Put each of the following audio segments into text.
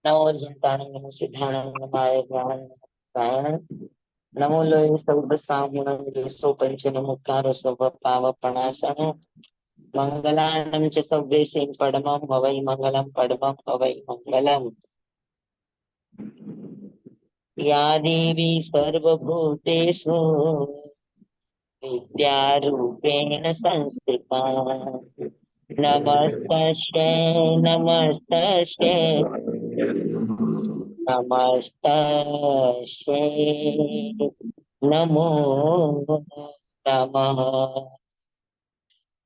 नमो चिंतानंद Siddhanand my ज्ञान सायण नमो लोय सर्व सामुनं येसो पंचन मुखार सब पावपणासन मंगलानं च सव्वेसिं परमं हवै मंगलं परमं हवै मंगलम् या देवी सर्वभूतेषु विद्यारूपेण संस्थिता नमस्तस्यै नमस्तस्यै नमस्तस्यै नमो नमः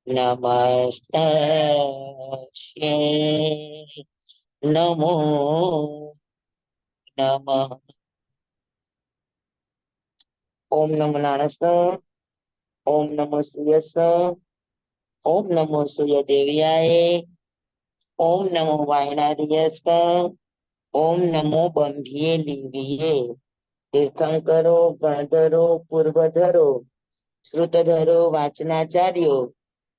नमस्तस्यै नमो नमः। ओम नमो नारायण। ओम नमो सूयस। ओम नमो सूर्य देव्याय। ओम नमो वायनार्यस। ओम नमो बंधिये लिंगिये। तीर्थंकरो गणधरो पूर्वधरो श्रुतधरो वाचनाचार्यो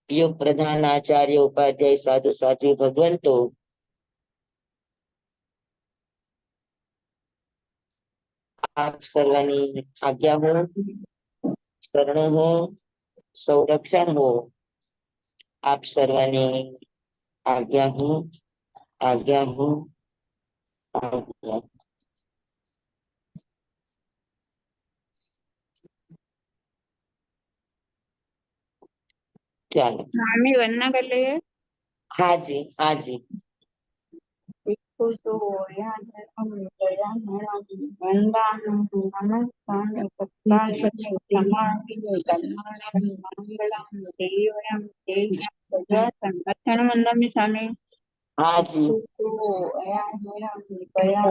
युग प्रधान आचार्य उपाध्याय साधु साध्वी भगवंतो आप सर्वांनी आज्ञा हो, शरण हो, संरक्षण हो। आप सर्वांनी आज्ञा हो, आज्ञा हो, आज्ञा। चलो स्वामी वंदना कर लिए। हाँ जी, हाँ जी। इसको तो यहाँ से हम गया मेरा वंदा नमस्कार सत्कार समाधि कल्याण मंगलम देवयम तेजम प्रजा संगठन वंदा में स्वामी हाँ जी। तो यहाँ मेरा गया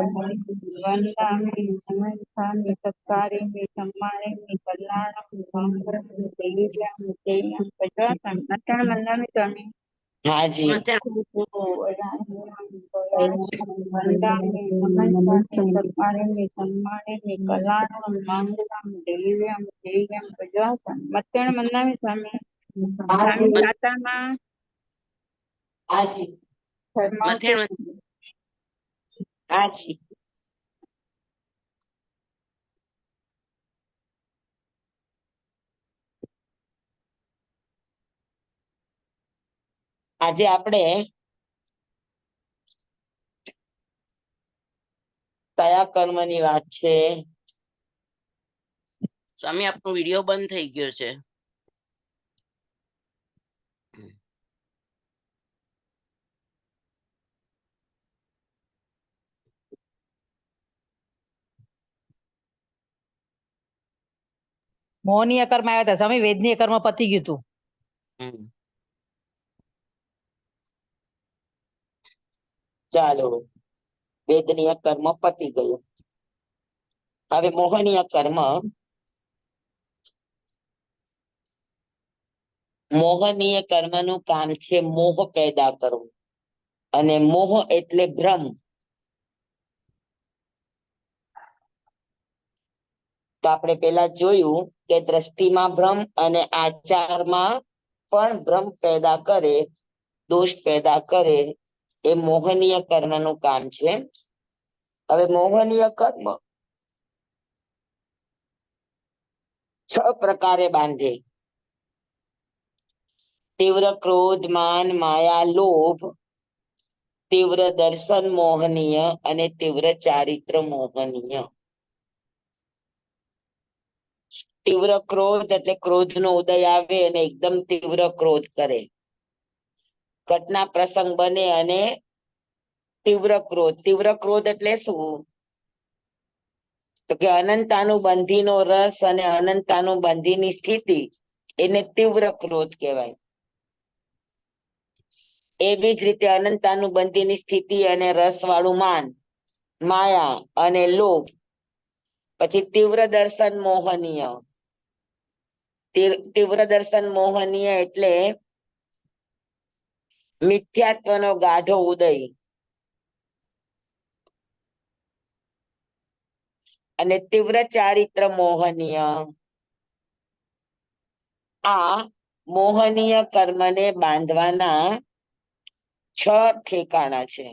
वंदा में नमस्कार सत्कार में सम्मान में कल्याण मंगलम देवयम तेजम प्रजा संगठन वंदा में स्वामी हाँ जी। हाँ जी। हाँ जी। हाँ जी। આજે આપણે કયા કર્મની વાત છે? સ્વામી આપનો વિડિયો બંધ થઈ ગયો છે. મોહનીય કર્મ આવ્યા હતા સ્વામી, વેદનીય કર્મ પતી ગયું હતું. ચાલો, વેદનીય કર્મ પતી ગયું. હવે મોહનીય કર્મ. મોહનીય કર્મનું કામ છે મોહ પેદા કરવું, અને મોહ એટલે ભ્રમ. તો આપણે પેલા જોયું કે દ્રષ્ટિમાં ભ્રમ અને આચારમાં પણ ભ્રમ પેદા કરે, દોષ પેદા કરે, એ મોહનીય કર્મનું કામ છે. હવે મોહનીય કર્મ 6 પ્રકારે બાંધે. તીવ્ર ક્રોધ, માન, માયા, લોભ, તીવ્ર દર્શન મોહનીય અને તીવ્ર ચારિત્ર મોહનીય. તીવ્ર ક્રોધ એટલે ક્રોધનો ઉદય આવે અને એકદમ તીવ્ર ક્રોધ કરે. ઘટના પ્રસંગ બને અને તીવ્ર ક્રોધ. તીવ્ર ક્રોધ એટલે શું? તો કે અનંતાનુબંધીનો રસ અને અનંતાનુબંધીની સ્થિતિ, એને તીવ્ર ક્રોધ કહેવાય. એવી જ રીતે અનંતાનુબંધીની સ્થિતિ અને રસ વાળું માન, માયા અને લોભ. પછી તીવ્ર દર્શન મોહનીય. તીવ્ર દર્શન મોહનીય એટલે મિથ્યાત્વનો ગાઢો ઉદય. અને તીવ્ર ચારિત્ર મોહનીય. આ મોહનીય કર્મને બાંધવાના 6 ઠેકાણા છે.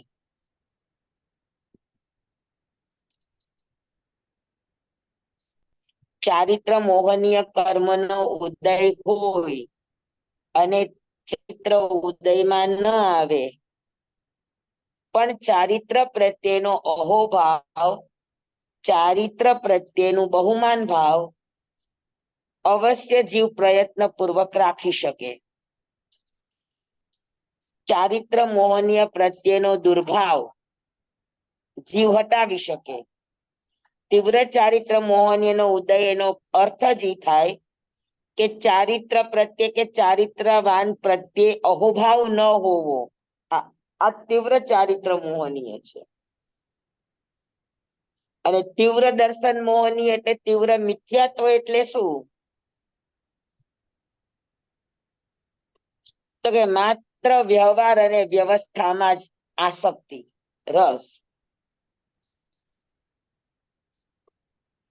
ચારિત્ર મોહનીય કર્મનો ઉદય હોય અને ચિત્ર ઉદયમાં ન આવે, પણ ચારિત્ર પ્રત્યેનો અહોભાવ, ચારિત્ર પ્રત્યેનું બહુમાન ભાવ અવશ્ય જીવ પ્રયત્ન પૂર્વક રાખી શકે. ચારિત્ર મોહનીય પ્રત્યેનો દુર્ભાવ જીવ હટાવી શકે. તીવ્ર ચારિત્ર મોહનીયનો ઉદય એનો અર્થ જ ઈ થાય કે ચારિત્ર પ્રત્યે કે ચારિત્રવાન પ્રત્યે અહોભાવ ન હોવો. આ તીવ્ર ચારિત્ર મોહનીય છે. અને તીવ્ર દર્શન મોહનીય એટલે તીવ્ર મિથ્યાત્વ એટલે શું? તો કે માત્ર વ્યવહાર અને વ્યવસ્થામાં જ આસક્તિ, રસ.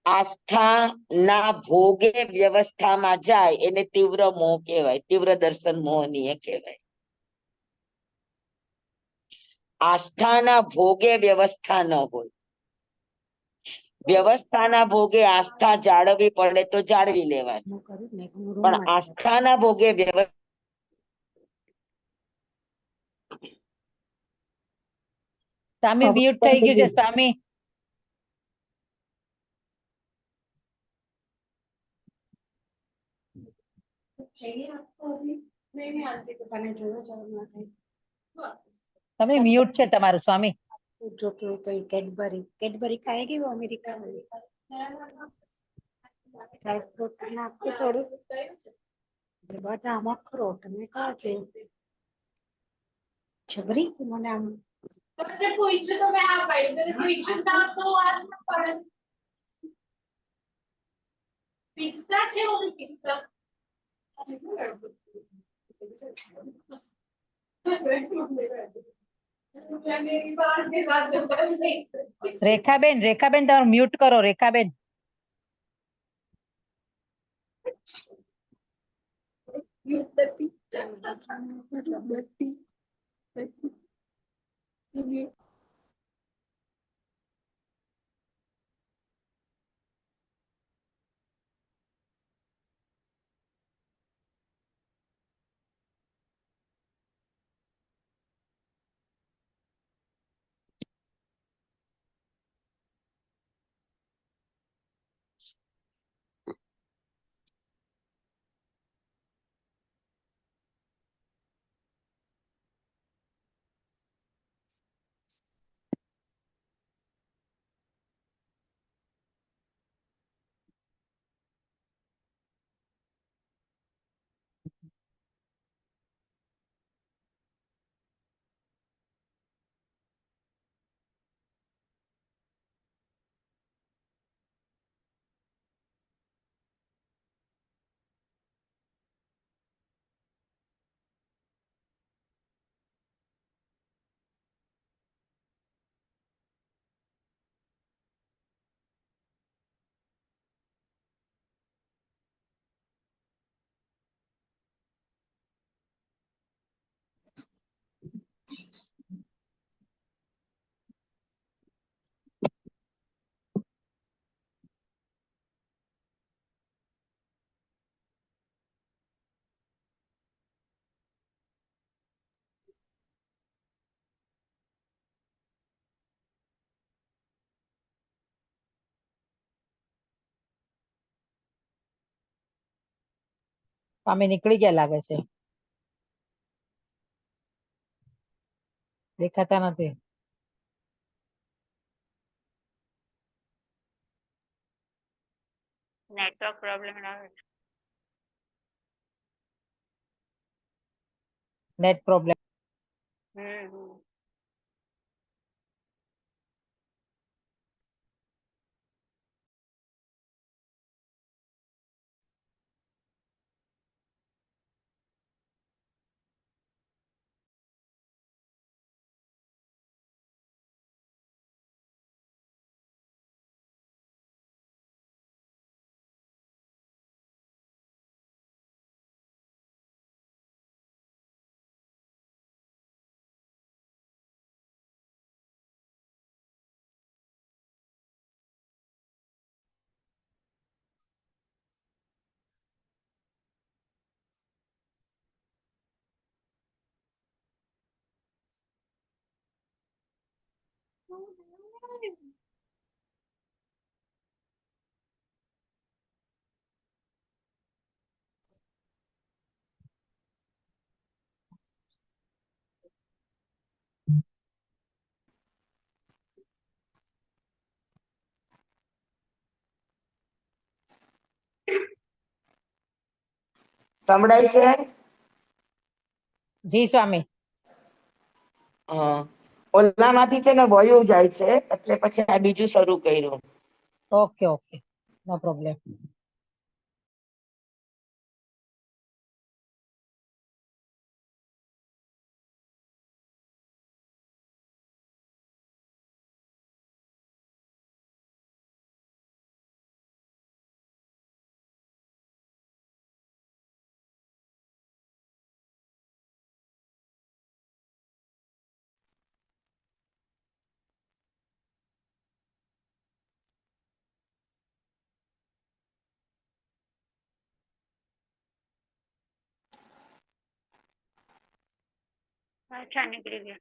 આસ્થા ના ભોગે વ્યવસ્થામાં જાય એને તીવ્ર મોહ કહેવાય, તીવ્ર દર્શન મોહનીય કહેવાય. આસ્થાના ભોગે વ્યવસ્થા ન હોય, વ્યવસ્થાના ભોગે આસ્થા જાળવવી પડે તો જાળવી લેવાની, પણ આસ્થાના ભોગે સ્વામી મ્યુટ થઈ ગયું છે સ્વામી. તમે મ્યુટ છે તમારું સ્વામી. જોતું હોય તો એ કેડબરી કેડબરી ખાएगी वो अमेरिका में ड्राई फ्रूट नाखते થોડું બદામ અખરોટ ને કાજુ છબરી મને આમ તમને પૂછ્યું તો મેં આ પાડી તને પૂછ્યું ના તો વાત ન પડે પિસ્તા છે ઓલી પિસ્તા રેખાબેન, રેખાબેન તમારું મ્યુટ કરો રેખાબેન. સ્વામી નીકળી ગયા લાગે છે, દેખાતા નથી. નેટવર્ક પ્રોબ્લેમ આવે છે. Net problem. હમ સંભળાય છે? જી સ્વામી. ઓલામાંથી છે ને વયું જાય છે એટલે પછી આ બીજું શરૂ કર્યું. ઓકે ઓકે, નો પ્રોબ્લેમ. અચ્છા, નીકળી ગયા.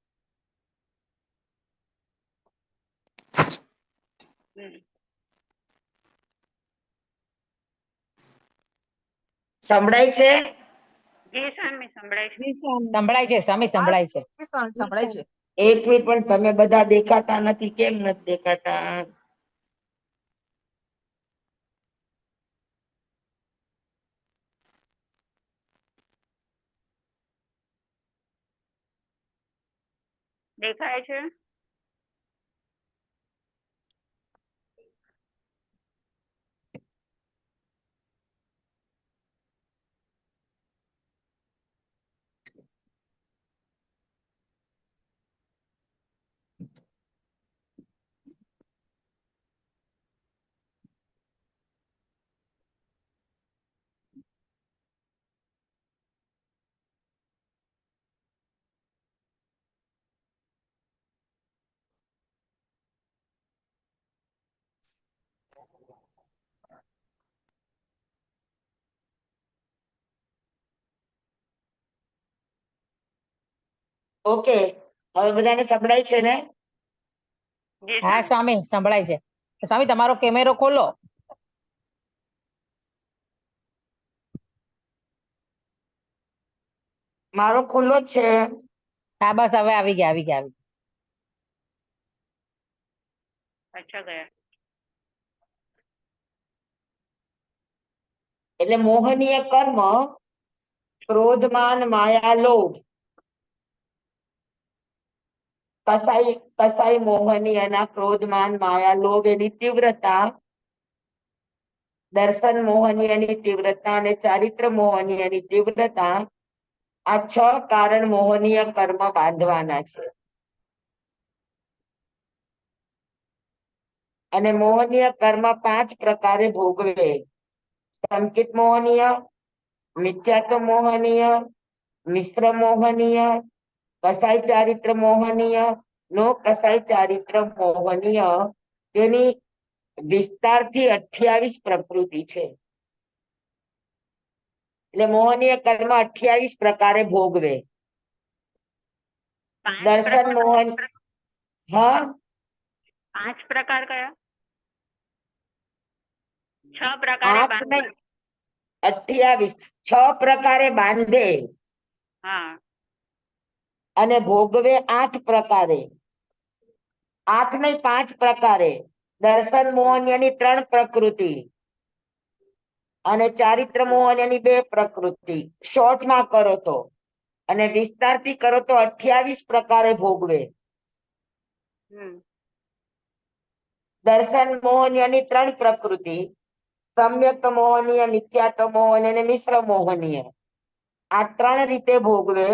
સંભળાય છે? જી સ્વામી, સંભળાય છે. સંભળાય છે સ્વામી, સંભળાય છે. સંભળાય છે. એક મિનિટ, પણ તમે બધા દેખાતા નથી, કેમ નથી દેખાતા? દેખાય છે? ઓકે, હવે બધાને સંભળાય છે ને? હા સ્વામી, સંભળાય છે. સ્વામી તમારો કેમેરો ખોલો. મારો ખુલ્લો જ છે. હા બસ હવે આવી ગયા, આવી ગયા, આવી ગયા. અચ્છા, ગયા. એટલે મોહનીય કર્મ, ક્રોધમાન માયા લોભ, કસાઈ મોહનીયના ક્રોધમાન માયા લોભ એની તીવ્રતા, દર્શન મોહનીયની તીવ્રતા અને ચારિત્ર મોહનીયની તીવ્રતા, આ 6 કારણ મોહનીય કર્મ બાંધવાના છે. અને મોહનીય કર્મ 5 પ્રકારે ભોગવે: સંકિત મોહનીય, મિથ્યાત્વ મોહનીય, મિશ્ર મોહનીય, કસાઈ ચારિત્ર મોહનીય, નો કસાઈ ચારિત્ર મોહનીય. તેની વિસ્તારથી 28 પ્રકૃતિ છે. એટલે મોહનીય કર્મ 28 પ્રકારે ભોગવે. દર્શન મોહન, હા 5 પ્રકાર કયા? 6 પ્રકારે 8 નહીં, 28. 6 પ્રકારે બાંધે હા, અને ભોગવે 8 પ્રકારે. 8 નહીં, 5 પ્રકારે. દર્શન મોહનીયની 3 પ્રકૃતિ અને ચારિત્ર મોહનીયની 2 પ્રકૃતિ. શોર્ટમાં કરો તો, અને વિસ્તારથી કરો તો 28 પ્રકારે ભોગવે. દર્શન મોહનીયની 3 પ્રકૃતિ: સમ્યક મોહનીય, મિથ્યાત્વ મોહનીય અને મિશ્ર મોહનીય. આ 3 રીતે ભોગવે.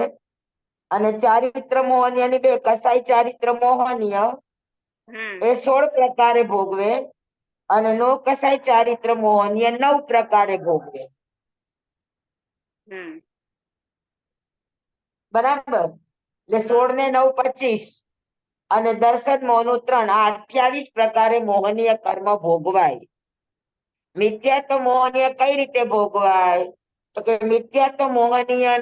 અને ચારિત્ર મોહનીયની 2, કસાઈ ચારિત્ર મોહનીય, એ 16 પ્રકારે ભોગવે. અને નો કસાઈ ચારિત્ર મોહનીય 9 પ્રકારે ભોગવે. બરાબર? એટલે 16 ને 9 25. અને દર્શન મોહનું 3, આ 28 પ્રકારે મોહનીય કર્મ ભોગવાય. મિથ્યાત્વ મોહનીય કઈ રીતે ભોગવાય? તો કે મિથ્યાત્વ મોહનીય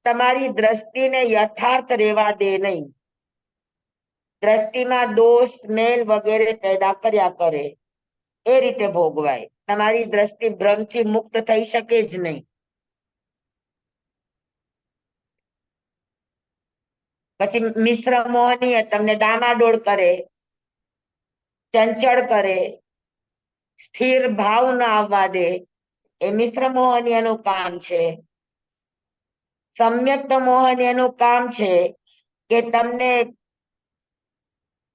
તમારી દ્રષ્ટિને યથાર્થ રહેવા દે નહીં. દ્રષ્ટિમાં દોષ સ્મેલ વગેરે પેદા કર્યા કરે એ રીતે ભોગવાય. તમારી દ્રષ્ટિ ભ્રમથી મુક્ત થઈ શકે જ નહીં. પછી મિશ્ર મોહનીય તમને ડામાડોળ કરે, ચંચળ કરે, સ્થિર ભાવ ન આવવા દે, એ મિશ્ર મોહનીયનું કામ છે. સમ્યક મોહનીયનું કામ છે કે તમને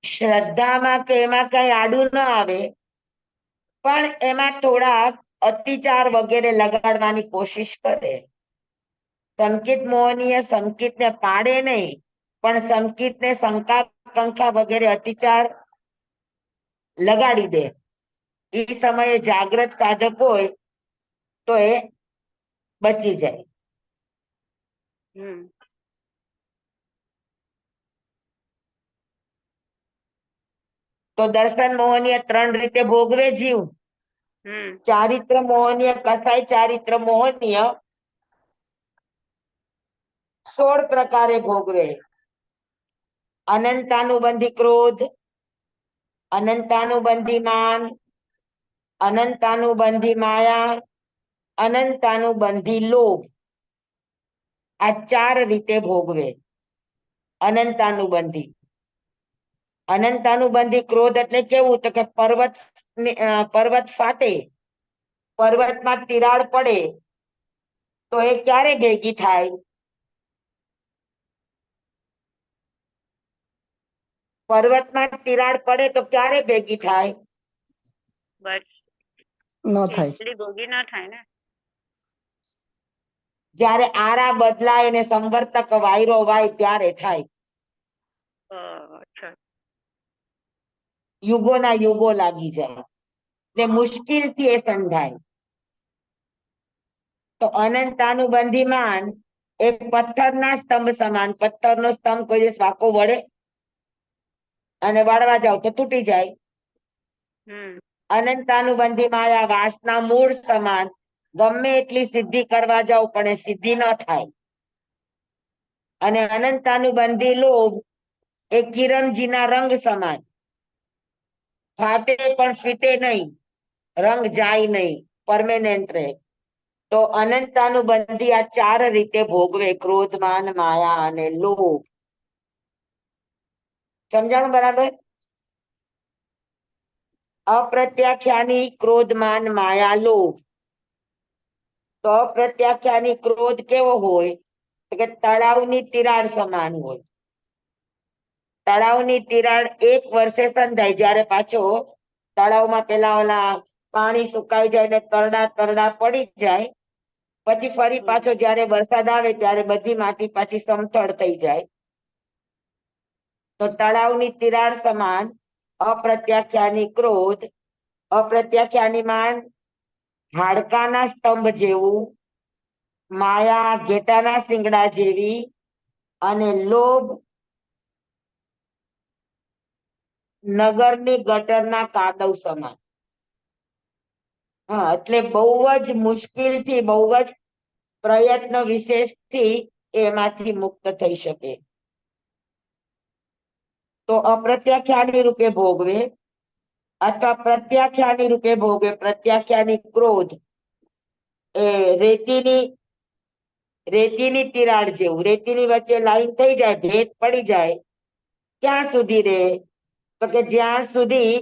શ્રદ્ધામાં કે એમાં કઈ આડું ન આવે, પણ એમાં થોડા અતિચાર વગેરે લગાડવાની કોશિશ કરે. સંકિત મોહનીય સંકિતને પાડે નહીં, પણ સંકિતને શંકા કંકા વગેરે અતિચાર લગાડી દે. એ સમયે જાગ્રત સાધક હોય તો એ બચી જાય. તો દર્શન મોહનીય 3 રીતે ભોગવે જીવ. ચારિત્ર મોહનીય કસાય ચારિત્ર મોહનીય 16 પ્રકારે ભોગવે. અનંતાનુબંધી ક્રોધ, અનંતાનુબંધી માન, અનંતાનુબંધી માયા, અનંતાનુબંધી લોભ. આ 4 રીતે ભોગવે. અનંતાનુબંધી અનંતાનુબંધી ક્રોધ એટલે કેવું? તો કે પર્વત ફાટે, પર્વતમાં તિરાડ પડે તો એ ક્યારે ભેગી થાય? પર્વતમાં તિરાડ પડે તો ક્યારે ભેગી થાય? ન થાય. જ્યારે આરા બદલાય અને સંવર્તક વાયરો વાય ત્યારે થાય. યુગોના યુગો લાગી જાય ને મુશ્કેલથી એ સંધાય. તો અનંતાનુબંધી માન એ પથ્થરના સ્તંભ સમાન. પથ્થરનો સ્તંભ કોઈ દિવસ વાંકો વળે? અને વાળવા જાવ તો તૂટી જાય. અનંતાનુબંધી માયા વાસના મૂળ સમાન. ગમે એટલી સિદ્ધિ કરવા જાવ પણ એ સિદ્ધિ ન થાય. અને અનંતાનુબંધી લોભ એ કિરણજીના રંગ સમાન. ફાટે પણ ફીટે નહીં, રંગ જાય નહીં, પરમેનન્ટ રહે. તો અનંતાનુબંધી આ 4 રીતે ભોગવે: ક્રોધ, માન, માયા અને લોભ. સમજાણું બરાબર? અપ્રત્યાખ્યાની ક્રોધ, માન, માયા, લોભ. તો અપ્રત્યાખ્યાની ક્રોધ કેવો હોય? તો કે તળાવની તિરાડ સમાન હોય. તળાવની તિરાડ 1 વર્ષે સંધાય. જ્યારે પાછો તળાવમાં પેલા ઓલા પાણી સુકાઈ જાય ને તરડા પડી જાય, પછી ફરી પાછો જ્યારે વરસાદ આવે ત્યારે બધી માટી પાછી સમથળ થઈ જાય. તો તળાવની તિરાડ સમાન અપ્રત્યાખ્યાની ક્રોધ. અપ્રત્યાખ્યાની માન હાડકાના સ્તંભ જેવું, માયા ઘેટાના શિંગડા જેવી, અને લોભ નગરની ગટરના કાદવ સમાન. એટલે બહુ જ મુશ્કેલથી, બહુ જ પ્રયત્ન વિશેષથી એમાંથી મુક્ત થઈ શકે. તો અપ્રત્યાખ્યાની રૂપે ભોગવે અથવા પ્રત્યાખ્યાની રૂપે ભોગવે. પ્રત્યાખ્યાની ક્રોધ એ રેતીની તિરાડ જેવું. રેતીની વચ્ચે લાઈન થઈ જાય, ભેદ પડી જાય, ક્યાં સુધી રહે? તો કે જ્યાં સુધી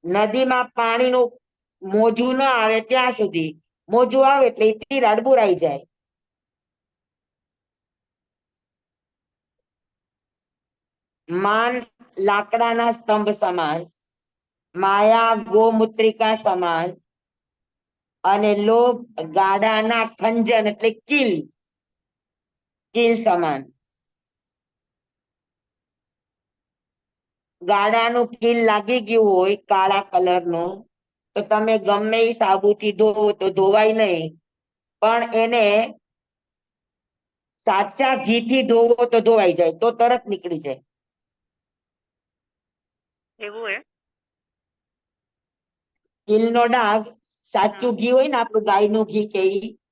નદીમાં પાણીનું મોજું ન આવે ત્યાં સુધી. મોજું આવે એટલે તિરાડ બુરાઈ જાય. માન લાકડાના સ્તંભ સમાન, માયા ગોમૂત્રિકા સમાન, અને લોભ ગાડાના ખંજન એટલે કીલ સમાન. ગાડાનું કીલ લાગી ગયું હોય કાળા કલરનું, તો તમે ગમે એ સાબુથી ધોવો તો ધોવાય નહીં, પણ એને સાચા ઘીથી ધોવો તો ધોવાઈ જાય, તો તરત નીકળી જાય. કીલનો ડાઘ સાચું ઘી હોય ને, આપણું ગાયનું ઘી કે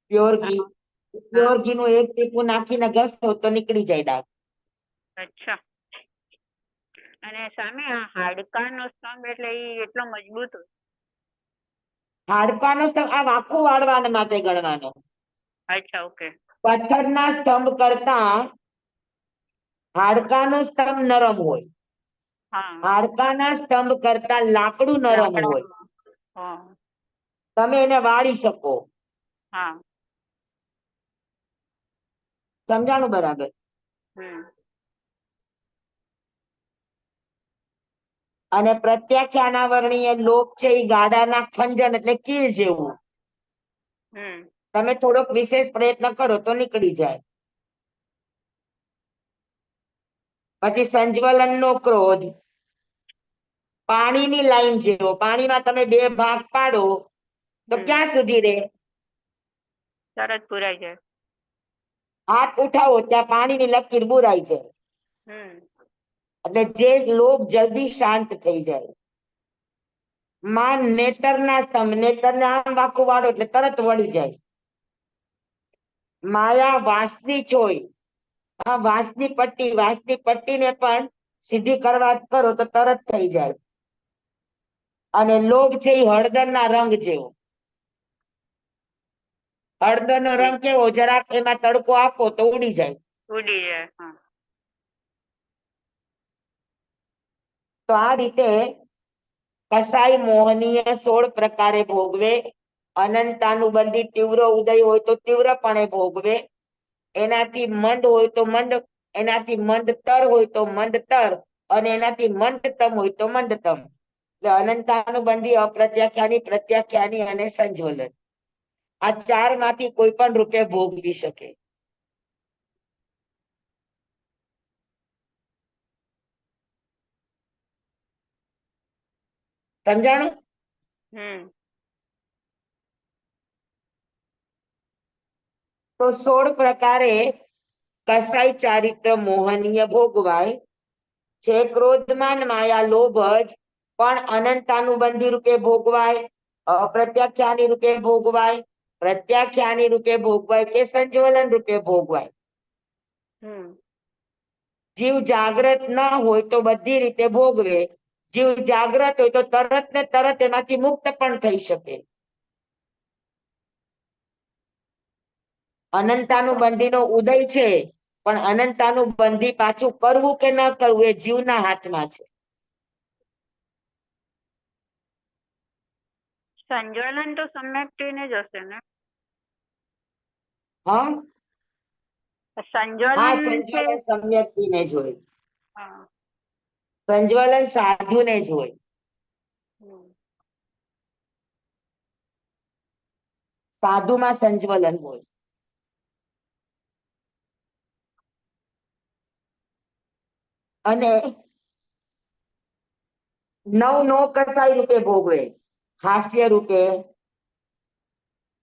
પ્યોર ઘી, પ્યોર ઘી નું 1 ટીપું નાખીને ઘસો તો નીકળી જાય ડાઘ. અને સામે આ હાડકાનો સ્તંભ એટલે ઈ એટલો મજબૂત હોય. હાડકાનો સ્તંભ આ આખું વાળવા માટે ગણવાનો. અચ્છા, ઓકે. પથ્થરના સ્તંભ કરતા હાડકાનો સ્તંભ નરમ હોય. હા. હાડકાના સ્તંભ કરતા લાકડું નરમ હોય. લાકડામાં. હા. તમે એને વાળી શકો. હા. સમજાણું બરાબર? હમ. અને પ્રત્યાખ્યાનાવરણીય લોક છે એ ગાડાના ખંજન એટલે કીલ જેવું. હમ. તમે થોડોક વિશેષ પ્રયત્ન કરો તો નીકળી જાય. પછી સંજ્વલનનો ક્રોધ પાણીની લાઈન જેવો. પાણીમાં તમે બે ભાગ પાડો તો ક્યાં સુધી રહે? તરત પુરાઈ જાય. હાથ ઉઠાવો ત્યાં પાણીની લકીર બુરાઈ જાય. હમ. એટલે જે લોભ જલ્દી શાંત થઈ જાય. માન નેતરના સ્તંભ, નેતરને આમ વાંકું વાળો એટલે તરત વળી જાય. માયા વાંસની છોય, આ વાંસની પટ્ટીને પણ સીધી કરવા કરો તો તરત થઈ જાય. અને લોભ છે એ હળદરના રંગ જેવો. હળદરનો રંગ કેવો? જરાક એમાં તડકો આપો તો ઉડી જાય. ઉડી જાય. હા. તો આ રીતે કસાઈ મોહનીય 16 પ્રકારે ભોગવે. અનંતાનુબંધી તીવ્ર ઉદય હોય તો તીવ્રપણે ભોગવે. એનાથી મંદ હોય તો મંદ, એનાથી મંદતર હોય તો મંદતર, અને એનાથી મંદતમ હોય તો મંદતમ. એટલે અનંતાનુબંધી, અપ્રત્યાખ્યાની, પ્રત્યાખ્યાની અને સંજ્વલન. આ ચાર માંથી કોઈ પણ રૂપે ભોગવી શકે. સમજાણું? હમ. તો 16 પ્રકારે કસાઈ ચારિત્ર મોહનીય ભોગવાય છે. ક્રોધમાન માયા લોભ જ પણ અનંતાનુબંધી રૂપે ભોગવાય, અપ્રત્યાખ્યાની રૂપે ભોગવાય, પ્રત્યાખ્યાની રૂપે ભોગવાય કે સંજ્વલન રૂપે ભોગવાય. હમ. જીવ જાગ્રત ન હોય તો બધી રીતે ભોગવે. જીવ જાગ્રત હોય તો તરત ને તરત એમાંથી મુક્ત પણ થઈ શકે. અનંતાનુબંધીનો ઉદય છે, પણ અનંતાનુબંધી પાછું કરવું કે ન કરવું એ જીવના હાથમાં છે. સંજ્વલન તો સમ્યક્તિને જ હશે ને? હા, સંજ્વલન છે. સંજ્વલન સમ્યક્તિને જ હોય. હા. સંજ્વલન સાધુને જ હોય. હમ. સાધુમાં સંજ્વલન હોય. અને નવ કસાઈ રૂપે ભોગવે. હાસ્ય રૂપે,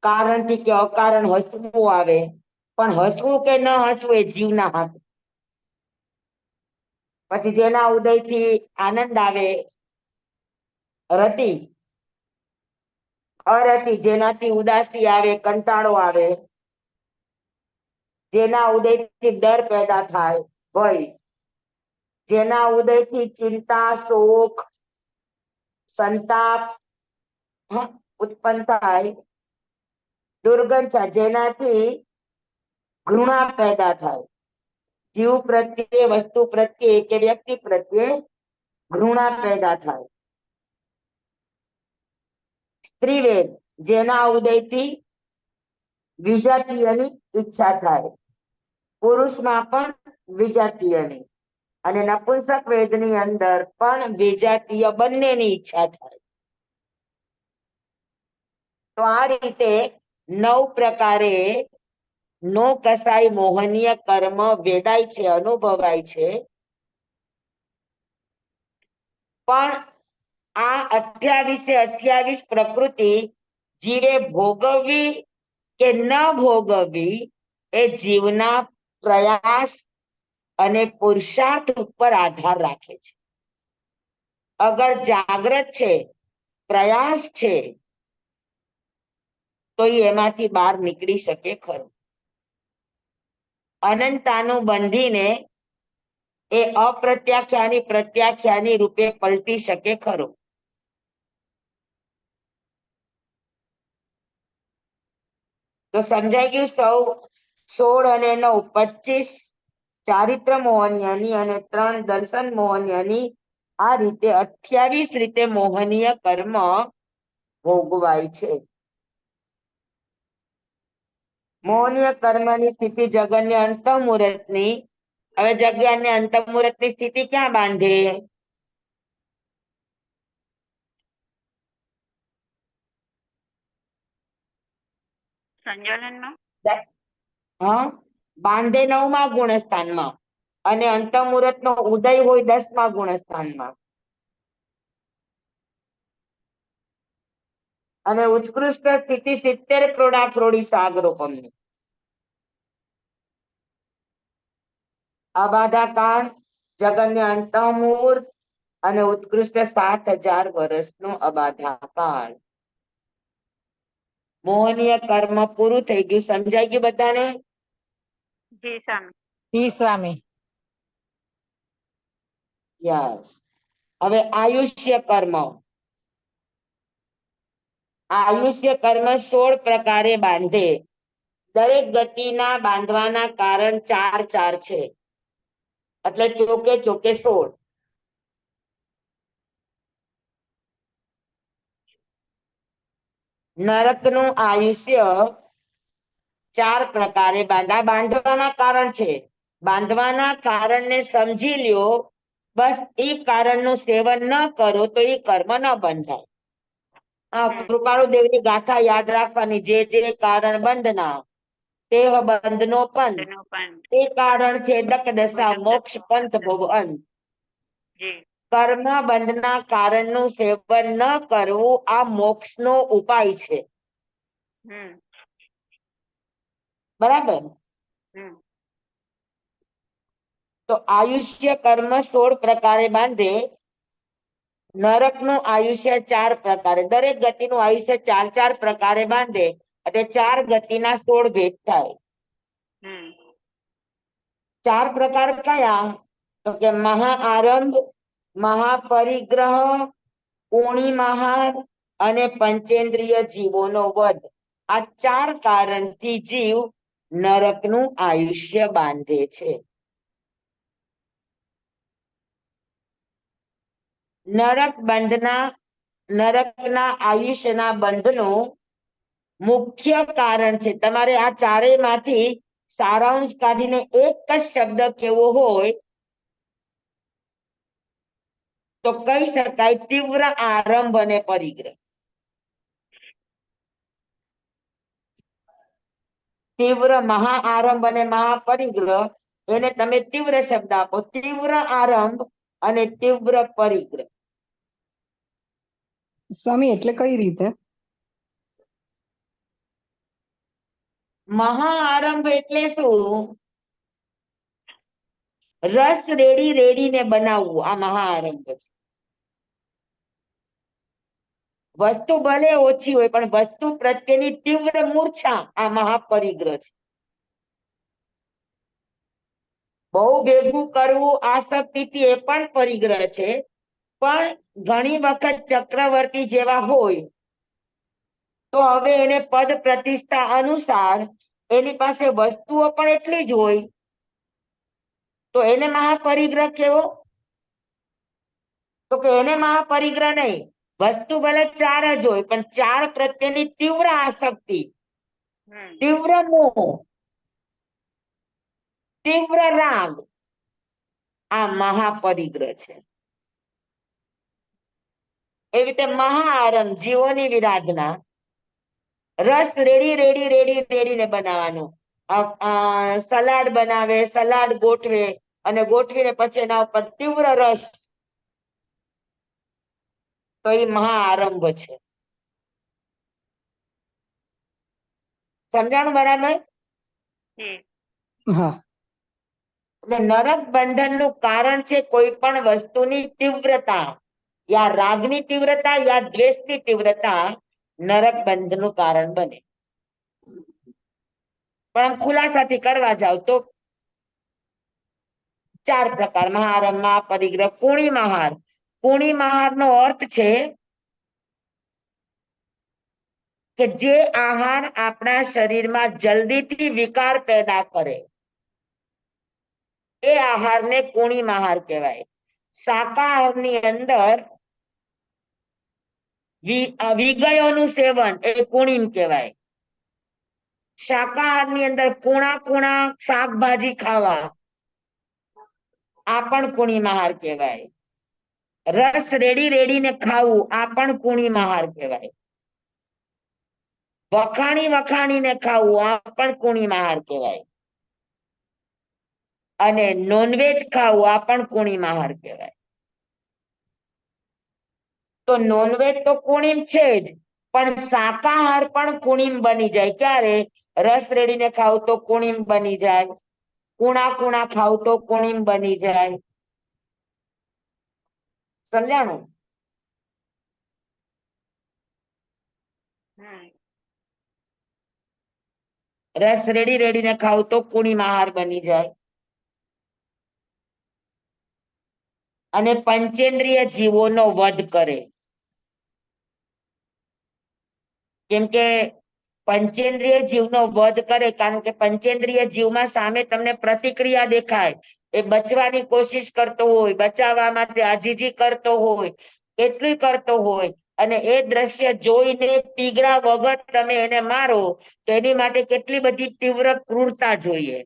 કારણથી કે અકારણ હસવું આવે, પણ હસવું કે ન હસવું એ જીવના હાથ. પછી જેના ઉદયથી આનંદ આવે રતિ, અરતિ જેનાથી ઉદાસી આવે, કંટાળો આવે, જેના ઉદયથી ડર પેદા થાય ભય, જેના ઉદયથી ચિંતા, શોક, સંતાપ ઉત્પન્ન થાય, દુર્ગંધા જેનાથી ઘૃણા પેદા થાય. જીવ પ્રત્યે, વસ્તુ પ્રત્યે કે વ્યક્તિ પ્રત્યે ઘૃણા પેદા થાય. સ્ત્રીવેદ જેના ઉદયથી વિજાતીયની ઈચ્છા થાય. પુરુષમાં પણ વિજાતીયની, અને નપુંસક વેદની અંદર પણ વિજાતીય બંનેની ઈચ્છા થાય. તો આ રીતે 9 પ્રકારે નો કસાઈ મોહનીય કર્મ વેદાય છે, અનુભવાય છે. પણ આ 28 પ્રકૃતિ જીવે ભોગવવી કે ન ભોગવવી એ જીવના પ્રયાસ અને પુરુષાર્થ ઉપર આધાર રાખે છે. અગર જાગ્રત છે, પ્રયાસ છે, તો એમાંથી બહાર નીકળી શકે ખરો. અનંતાનુબંધીને એ અપ્રત્યાખ્યાની પ્રત્યાખ્યાની રૂપે પલટી શકે ખરો. તો સમજાઈ ગયું? 16 અને 9 25 ચારિત્ર મોહનીયની અને 3 દર્શન મોહનીયની, આ રીતે 28 રીતે મોહનીય કર્મ ભોગવાય છે. મોહનીય કર્મની સ્થિતિ જગન્ય અંતઃમુહૂર્તની. હવે જગ્યાને અંતઃમુહૂર્તની સ્થિતિ ક્યાં બાંધે? સંચાલનમાં હા, બાંધે 9મા ગુણસ્થાનમાં અને અંતઃમુહૂર્ત નો ઉદય હોય 10મા ગુણસ્થાનમાં. અને ઉત્કૃષ્ટ સ્થિતિ 70 ક્રોડા ક્રોડી સાગરોપમની. અબાધા કાળ, જગન્ય અંતઃમુહૂર્ત અને ઉત્કૃષ્ટ 7000 વર્ષનો અબાધા કાળ. મોહનીય કર્મ પૂરું થઈ ગયું. સમજાઈ ગયું બધાને? જી સ્વામી. જી સ્વામી. યસ. હવે આયુષ્ય કર્મ. આયુષ્ય કર્મ 16 પ્રકારે બાંધે. દરેક ગતિના બાંધવાના કારણ 4 છે. એટલે ચોકે ચોકે 16. નરકનું આયુષ્ય 4 પ્રકારે બાંધવાના કારણ છે. બાંધવાના કારણને સમજી લ્યો, બસ એ કારણનું સેવન ન કરો તો એ કર્મ ન બંધાય. કૃપાળુ દેવની ગાથા યાદ રાખવાની. જે જે કારણ બંધના તેહ બંધનો પંથ, તે કારણ છે દક દશા મોક્ષ પંથ ભોગ અંત. કર્મ બંધના કારણનું સેવન ન કરવું આ મોક્ષનો ઉપાય છે. બરાબર? તો આયુષ્ય કર્મ 16 પ્રકારે બાંધે. નરકનું આયુષ્ય 4 પ્રકારે. દરેક ગતિનું આયુષ્ય 4 પ્રકારે બાંધે એટલે 4 ગતિના 16 ભેદ થાય. 4 પ્રકાર કયા? તો કે મહાઆરંભ, મહાપરિગ્રહ, કોણી મહાર અને પંચેન્દ્રિય જીવોનો વધ. આ 4 કારણથી જીવ નરકનું આયુષ્ય બાંધે છે. નરકના આયુષ્યના બંધનું મુખ્ય કારણ છે. તમારે આ ચારેયમાંથી સારાંશ કાઢીને એક જ શબ્દ કેવો હોય તો કહી શકાય તીવ્ર આરંભ અને પરિગ્રહ. તીવ્ર મહાઆરંભ અને મહાપરિગ્રહ, એને તમે તીવ્ર શબ્દ આપો. તીવ્ર આરંભ અને તીવ્ર પરિગ્રહ. સ્વામી એટલે કઈ રીતે? મહાઆરંભ એટલે શું? રસ રેડીને બનાવવું, આ મહાઆરંભ છે. વસ્તુ ભલે ઓછી હોય પણ વસ્તુ પ્રત્યેની તીવ્ર મૂર્છા આ મહાપરિગ્રહ છે. બહુ ભેગું કરવું આસક્તિથી એ પણ પરિગ્રહ છે. પણ ઘણી વખત ચક્રવર્તી જેવા હોય તો હવે એને પદ પ્રતિષ્ઠા અનુસાર એની પાસે વસ્તુઓ પણ એટલી જ હોય તો એને મહાપરિગ્રહ કેવો? તો કે એને મહાપરિગ્રહ નહીં. વસ્તુ ભલે 4 જ હોય પણ 4 પ્રત્યેની તીવ્ર આસક્તિ, તીવ્ર મોહ, તીવ્ર રાગ, આ મહાપરિગ્રહ છે. એવી રીતે મહાઆરંભ જીવોની વિરાધના. રસ રેડીને બનાવવાનું. સલાડ બનાવે, સલાડ ગોઠવે અને ગોઠવીને પછી એના ઉપર તીવ્ર રસ, તો એ મહાઆરંભ છે. સમજાણું બરાબર? હા. એટલે નરક બંધનનું કારણ છે કોઈ પણ વસ્તુની તીવ્રતા, યા રાગની તીવ્રતા યા દ્વેષની તીવ્રતા નરક બંધનું કારણ બને. પણ આમ ખુલાસાથી કરવા જાવ તો 4 પ્રકાર મહાર, મહાપરિગ્રહ, કુણી મહાર. કુણી મહાર નો અર્થ છે કે જે આહાર આપણા શરીરમાં જલ્દીથી વિકાર પેદા કરે એ આહારને કુણી મહાર કહેવાય. શાકાહારની અંદર વિગયોનું સેવન એ કુણીમ કહેવાય. શાકાહારની અંદર કુણા કુણા શાકભાજી ખાવા આ પણ કુણી મહાર કહેવાય. રસ રેડી રેડીને ખાવું આ પણ કુણી મહાર કહેવાય. વખાણી વખાણીને ખાવું આ પણ કુણી મહાર કહેવાય. અને નોનવેજ ખાવું આ પણ કુણી મહાર કહેવાય. તો નોનવેજ તો કુણીમ છે જ, પણ શાકાહાર પણ કુણીમ બની જાય. ક્યારે? રસ રેડીને ખાવ તો કુણીમ બની જાય, કુણા કુણા ખાવ તો કુણીમ બની જાય. સમજાણું? રસ રેડી રેડીને ખાવ તો કુણી મહાર બની જાય. અને પંચેન્દ્રિય જીવોનો વધ કરે. કેમ કે પંચેન્દ્રિય જીવનો વધ કરે, કારણ કે પંચેન્દ્રિય જીવમાં સામે તમને પ્રતિક્રિયા દેખાય. એ બચવાની કોશિશ કરતો હોય, બચાવવા માટે આજીજી કરતો હોય, કેટલું કરતો હોય, અને એ દ્રશ્ય જોઈને પીગળા વગર તમે એને મારો તો એની માટે કેટલી બધી તીવ્ર ક્રૂરતા જોઈએ.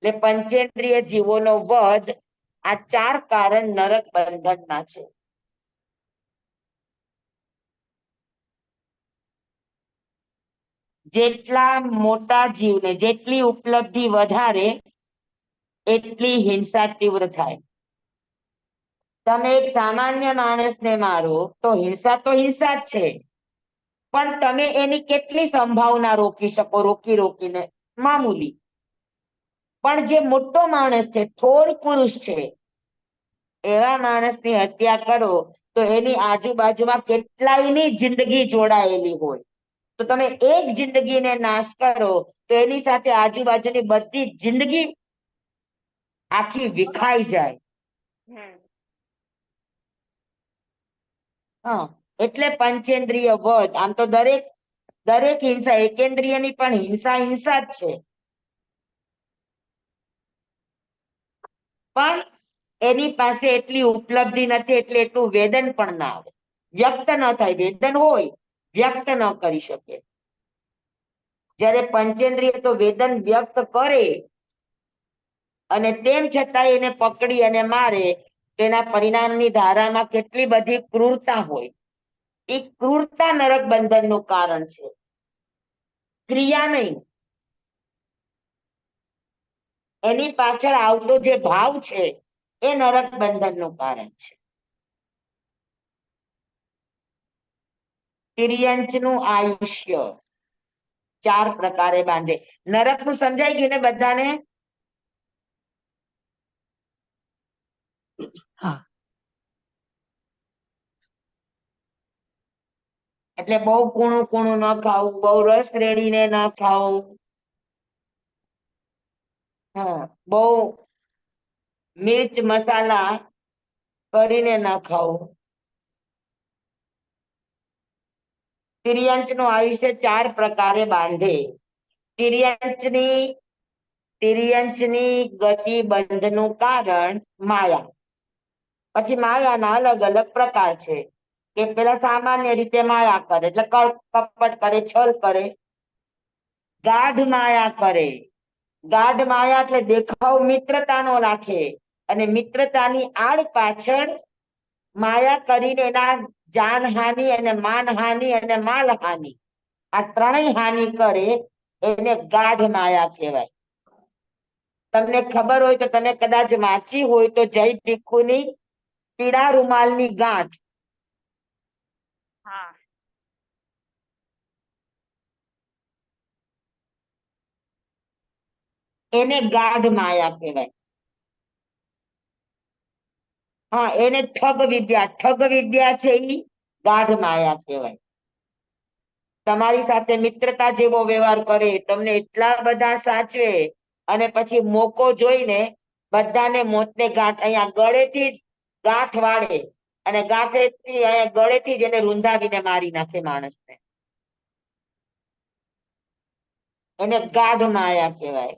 એટલે પંચેન્દ્રિય જીવોનો વધ આ 4 કારણ નરક બંધનના છે. જેટલા મોટા જીવને જેટલી ઉપલબ્ધિ વધારે એટલી હિંસા તીવ્ર થાય. તમે એક સામાન્ય માણસને મારો તો હિંસા જ છે, પણ તમે એની કેટલી સંભાવના રોકી શકો? રોકીને મામૂલી. પણ જે મોટો માણસ છે, થોર પુરુષ છે, એવા માણસની હત્યા કરો તો એની આજુબાજુમાં કેટલાયની જિંદગી જોડાયેલી હોય. તો તમે એક જિંદગીને નાશ કરો તો એની સાથે આજુબાજુની બધી જિંદગી આખી વિખાઈ જાય. હા, એટલે પંચેન્દ્રિય વધ. આમ તો દરેક હિંસા, એકેન્દ્રિયની પણ હિંસા જ છે, પણ એની પાસે એટલી ઉપલબ્ધિ નથી, એટલે એટલું વેદન પણ ના આવે, વ્યક્ત ન થાય. વેદન હોય, વ્યક્ત ન કરી શકે. જ્યારે પંચેન્દ્રિય તો વેદન વ્યક્ત કરે, અને તેમ છતાં એને પકડી અને મારે, તેના પરિણામની ધારામાં કેટલી બધી ક્રૂરતા હોય. એ ક્રૂરતા નરક બંધનનું કારણ છે, ક્રિયા નહીં. એની પાછળ આવતો જે ભાવ છે એ નરક બંધનનું કારણ છે. તિર્યંચનું આયુષ્ય 4 પ્રકારે બાંધે. નરકનું સમજાઈ ગયું ને બધાને? હા. એટલે બહુ કૂણું કૂણું ન ખાવું, બહુ રસ રેડીને ન ખાવું, હા, બહુ મિર્ચ મસાલા કરીને ન ખાવું. તિર્યંચનું આયુષ્ય 4 પ્રકારે બાંધે. તિર્યંચની ગતિ બંધનું કારણ માયા. પછી માયાના અલગ અલગ પ્રકાર છે. કે પેલા સામાન્ય રીતે માયા કરે, એટલે કપટ કરે, છલ કરે. ગાઢ માયા કરે. ગાઢ માયા એટલે દેખાવ મિત્રતાનો રાખે, અને મિત્રતાની આડ પાછળ માયા કરીને એના જાનહાનિ અને માનહાનિ અને માલહાનિ, આ 3ય હાનિ કરે, એને ગાઢ માયા કહેવાય. તમને ખબર હોય તો તમે કદાચ વાંચી હોય તો જય ભીખુની પીળા રૂમાલની ગાંઠ. એને ગાઢ માયા કહેવાય. હા, એને ઠગ વિદ્યા છે, એ ગાઢ માયા કહેવાય. તમારી સાથે મિત્રતા જેવો વ્યવહાર કરે, તમને એટલા બધા સાચવે, અને પછી મોકો જોઈને બધાને મોતને ગાંઠ અહીંયા ગળેથી જ ગાંઠ વાળે અને ગાંઠેથી અહીંયા ગળેથી જ એને રૂંધાવીને મારી નાખે માણસને. એને ગાઢ માયા કહેવાય.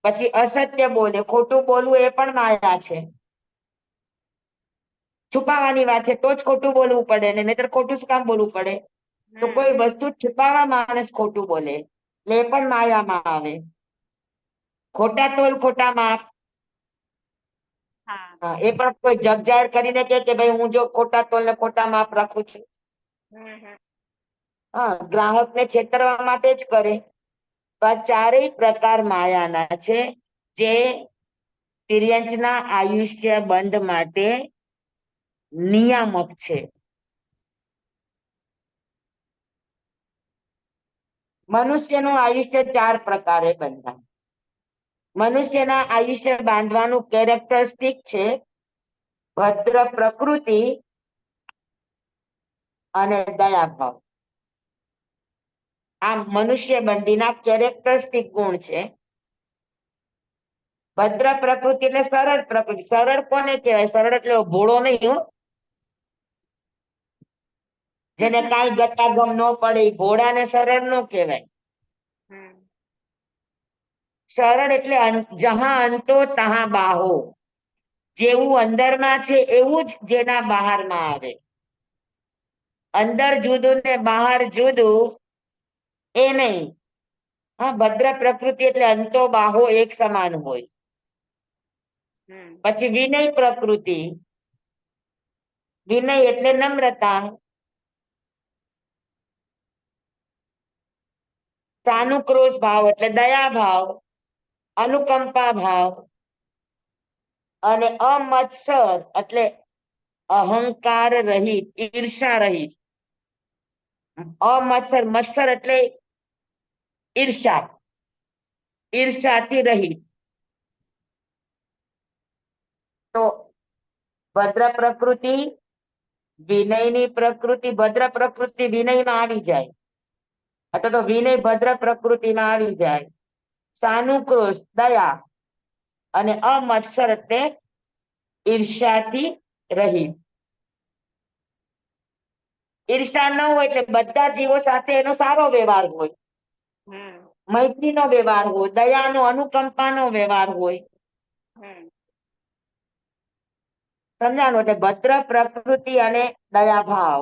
પછી અસત્ય બોલે, ખોટું બોલવું એ પણ માયા છે. છુપાવવાની વાત છે તો જ ખોટું બોલવું પડે ને, નહીતર ખોટું શું કામ બોલવું પડે? તો કોઈ વસ્તુ છુપાવવા માણસ ખોટું બોલે એટલે એ પણ માયામાં આવે. ખોટા તોલ ખોટા માપ. હા. હા, એ પણ કોઈ જગ જાહેર કરીને કે ભાઈ હું જો ખોટા તોલ ને ખોટા માપ રાખું છું. હા, ગ્રાહકને છેતરવા માટે જ કરે. તો આ ચારેય પ્રકાર માયાના છે જે તિર્યંચના આયુષ્ય બંધ માટે નિયામક છે. મનુષ્યનું આયુષ્ય 4 પ્રકારે બંધાય. મનુષ્યના આયુષ્ય બાંધવાનું કેરેક્ટરિસ્ટિક છે ભદ્ર પ્રકૃતિ અને દયાભાવ. આ મનુષ્ય બંધીના કેરેક્ટરિસ્ટિક ગુણ છે. ભદ્ર પ્રકૃતિ એટલે સરળ પ્રકૃતિ. સરળ કોને કહેવાય? સરળ એટલે ભોળો નહીં હો, જેને કાંઈ ગતાગમ ન પડે એ ભોળાને સરળ ન કહેવાય. સરળ એટલે જહાં અંતો તહાં બાહો. જેવું અંદરમાં છે એવું જ જેના બહારમાં આવે. અંદર જુદું ને બહાર જુદું એ નહીં. હા, ભદ્ર પ્રકૃતિ એટલે અંતો બાહો એક સમાન હોય. પછી વિનય પ્રકૃતિ. વિનય એટલે નમ્રતા. સાનુક્રોશ ભાવ એટલે દયા ભાવ, અનુકંપા ભાવ. અને અમત્સર એટલે અહંકાર રહિત, ઈર્ષા રહિત. અમત્સર, મત્સર એટલે ઈર્ષા, ઈર્ષાથી રહિત. તો ભદ્ર પ્રકૃતિ, વિનયની પ્રકૃતિ, ભદ્ર પ્રકૃતિ વિનયમાં આવી જાય અથવા તો વિનય ભદ્ર પ્રકૃતિમાં આવી જાય. સાનુક્રોશ દયા અને અમત્સર એટલે ઈર્ષાથી રહિત. ઈર્ષા ન હોય એટલે બધા જીવો સાથે એનો સારો વ્યવહાર હોય, મૈત્રીનો વ્યવહાર હોય, દયાનો અનુકંપાનો વ્યવહાર હોય. સમજાણું? એટલે ભદ્ર પ્રકૃતિ અને દયાભાવ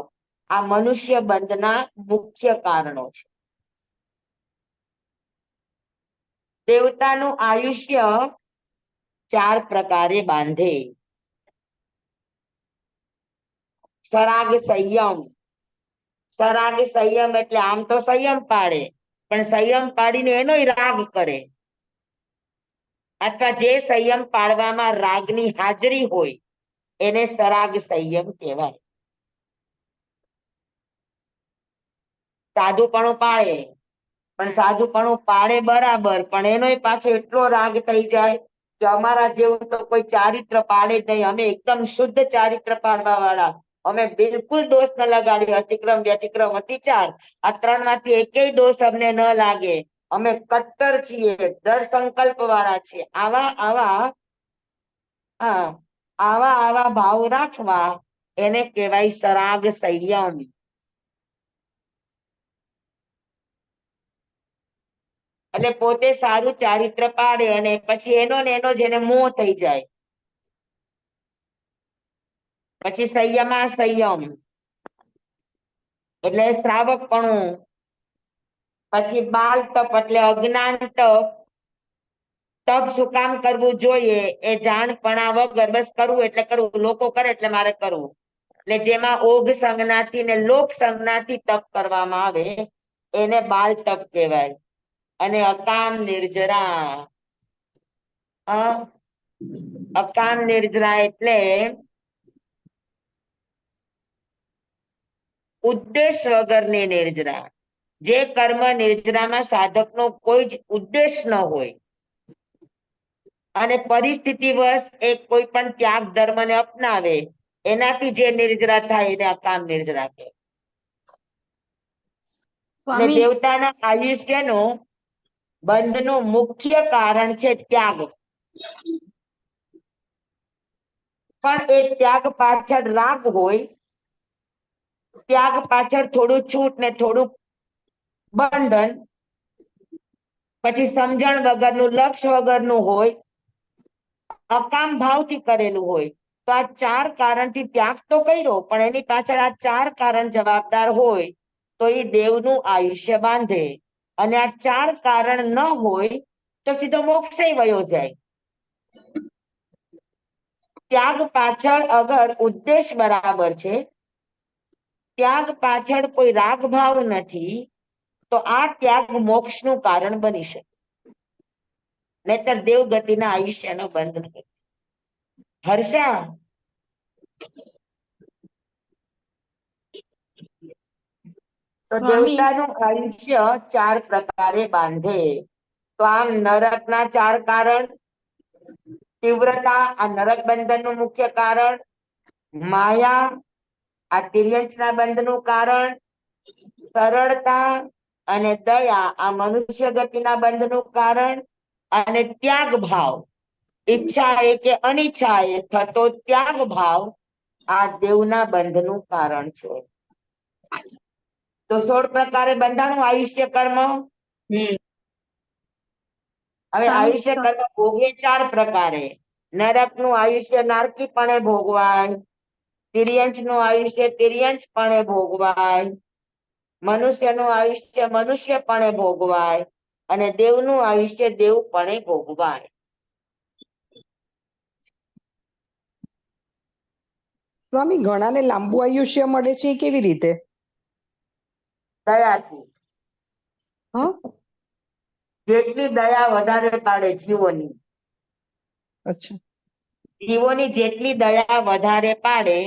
આ મનુષ્ય બંધના મુખ્ય કારણો છે. દેવતાનું આયુષ્ય 4 પ્રકારે બાંધે. સરાગ સંયમ. સરાગ સંયમ એટલે આમ તો સંયમ પાડે, પણ સંયમ પાડીને એનોય રાગ કરે. અથવા જે સંયમ પાડવામાં રાગની હાજરી હોય એને સરાગ સંયમ કહેવાય. સાધુપણું પાડે, પણ સાધુપણું પાડે બરાબર, પણ એનોય પાછો એટલો રાગ થઈ જાય કે અમારા જેવું તો કોઈ ચારિત્ર પાડે જ નહીં. અમે એકદમ શુદ્ધ ચારિત્ર પાડવા વાળા. અમે બિલકુલ દોષ ન લગાડીએ. અતિક્રમ, વ્યતિક્રમ, અતિચાર આ 3 માંથી એકેય દોષ અમને ન લાગે. અમે કટ્ટર છીએ, દ્રઢ સંકલ્પ વાળા છીએ. આવા ભાવ રાખવા એને કહેવાય સરાગ સંયમ. એટલે પોતે સારું ચારિત્ર પાડે અને પછી એનો ને એનો જેને મોહ થઈ જાય. પછી સંયમા સંયમ એટલે શ્રાવકપણું. પછી બાલ તપ એટલે અજ્ઞાન તપ. તપ શું કામ કરવું જોઈએ એ જાણપણા વગર બસ કરવું એટલે કરવું, લોકો કરે એટલે મારે કરવું. એટલે જેમાં ઓઘ સંજ્ઞાથી ને લોક સંજ્ઞાથી તપ કરવામાં આવે એને બાલ તપ કહેવાય. અને અકામ નિર્જરા. અકામ નિર્જરા એટલે ઉદ્દેશ વગરની નિર્જરા. જે કર્મ નિર્જરામાં સાધકનો કોઈ જ ઉદ્દેશ ન હોય અને પરિસ્થિતિવશ એ કોઈ પણ ત્યાગ ધર્મને અપનાવે એનાથી જે નિર્જરા થાય એને અકામ નિર્જરા કહેવાય. એટલે સ્વામી દેવતાના આયુષ્યનો બંધનું મુખ્ય કારણ છે ત્યાગ. પણ એ ત્યાગ પાછળ રાગ હોય, ત્યાગ પાછળ થોડું છૂટ ને થોડું બંધન, પછી સમજણ વગરનું લક્ષ્ય વગરનું હોય, અકામ ભાવથી કરેલું હોય, તો આ 4 કારણથી ત્યાગ તો કર્યો પણ એની પાછળ આ 4 કારણ જવાબદાર હોય તો એ દેવનું આયુષ્ય બાંધે. અને આ 4 કારણ ન હોય તો સીધો મોક્ષે વયો જાય. ત્યાગ પાછળ અગર ઉદ્દેશ બરાબર છે, ત્યાગ પાછળ કોઈ રાગ ભાવ નથી, તો આ ત્યાગ મોક્ષનું કારણ બની શકે, નહીતર દેવગતિના આયુષ્યનો બંધ નથી. હર્ષા, તો સ્વામી. દેવતાનું આયુષ્ય 4 પ્રકારે બાંધે. તો આમ નરકના 4 કારણ, તીવ્રતા આ નરક બંધનનું મુખ્ય કારણ, માયા આ તિર્યંચના બંધનું કારણ, સરળતા અને દયા આ મનુષ્ય ગતિના બંધનું કારણ, અને ત્યાગ ભાવ ઈચ્છા એ કે અનિચ્છા એ થતો ત્યાગ ભાવ આ દેવના બંધનું કારણ છે. તો 16 પ્રકારે બંધાણું આયુષ્ય કર્મ. હવે આયુષ્ય કર્મ ભોગવે 4 પ્રકારે. નરકનું આયુષ્ય નારકીપણે ભોગવાય, તિર્યંચનું આયુષ્ય તિર્યંચપણે ભોગવાય, મનુષ્યનું આયુષ્ય મનુષ્યપણે ભોગવાય, અને દેવનું આયુષ્ય દેવપણે ભોગવાય. સ્વામી, ઘણાને લાંબુ આયુષ્ય મળે છે એ કેવી રીતે? દયાથી. હા, જેટલી દયા વધારે પાડે જીવોની, અચ્છા. જીવોની જેટલી દયા વધારે પાડે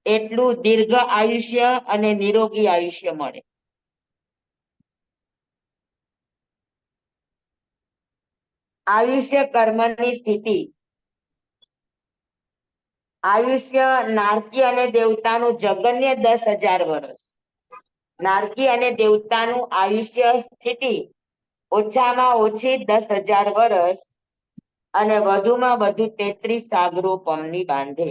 એટલું દીર્ઘ આયુષ્ય અને નિરોગી આયુષ્ય મળે. આયુષ્ય કર્મની સ્થિતિ. આયુષ્ય નારકી અને દેવતાનું જગન્ય 10,000 વર્ષ. નારકી અને દેવતાનું આયુષ્ય સ્થિતિ ઓછામાં ઓછી 10,000 વર્ષ અને વધુમાં વધુ 33 સાગરોપમની બાંધે.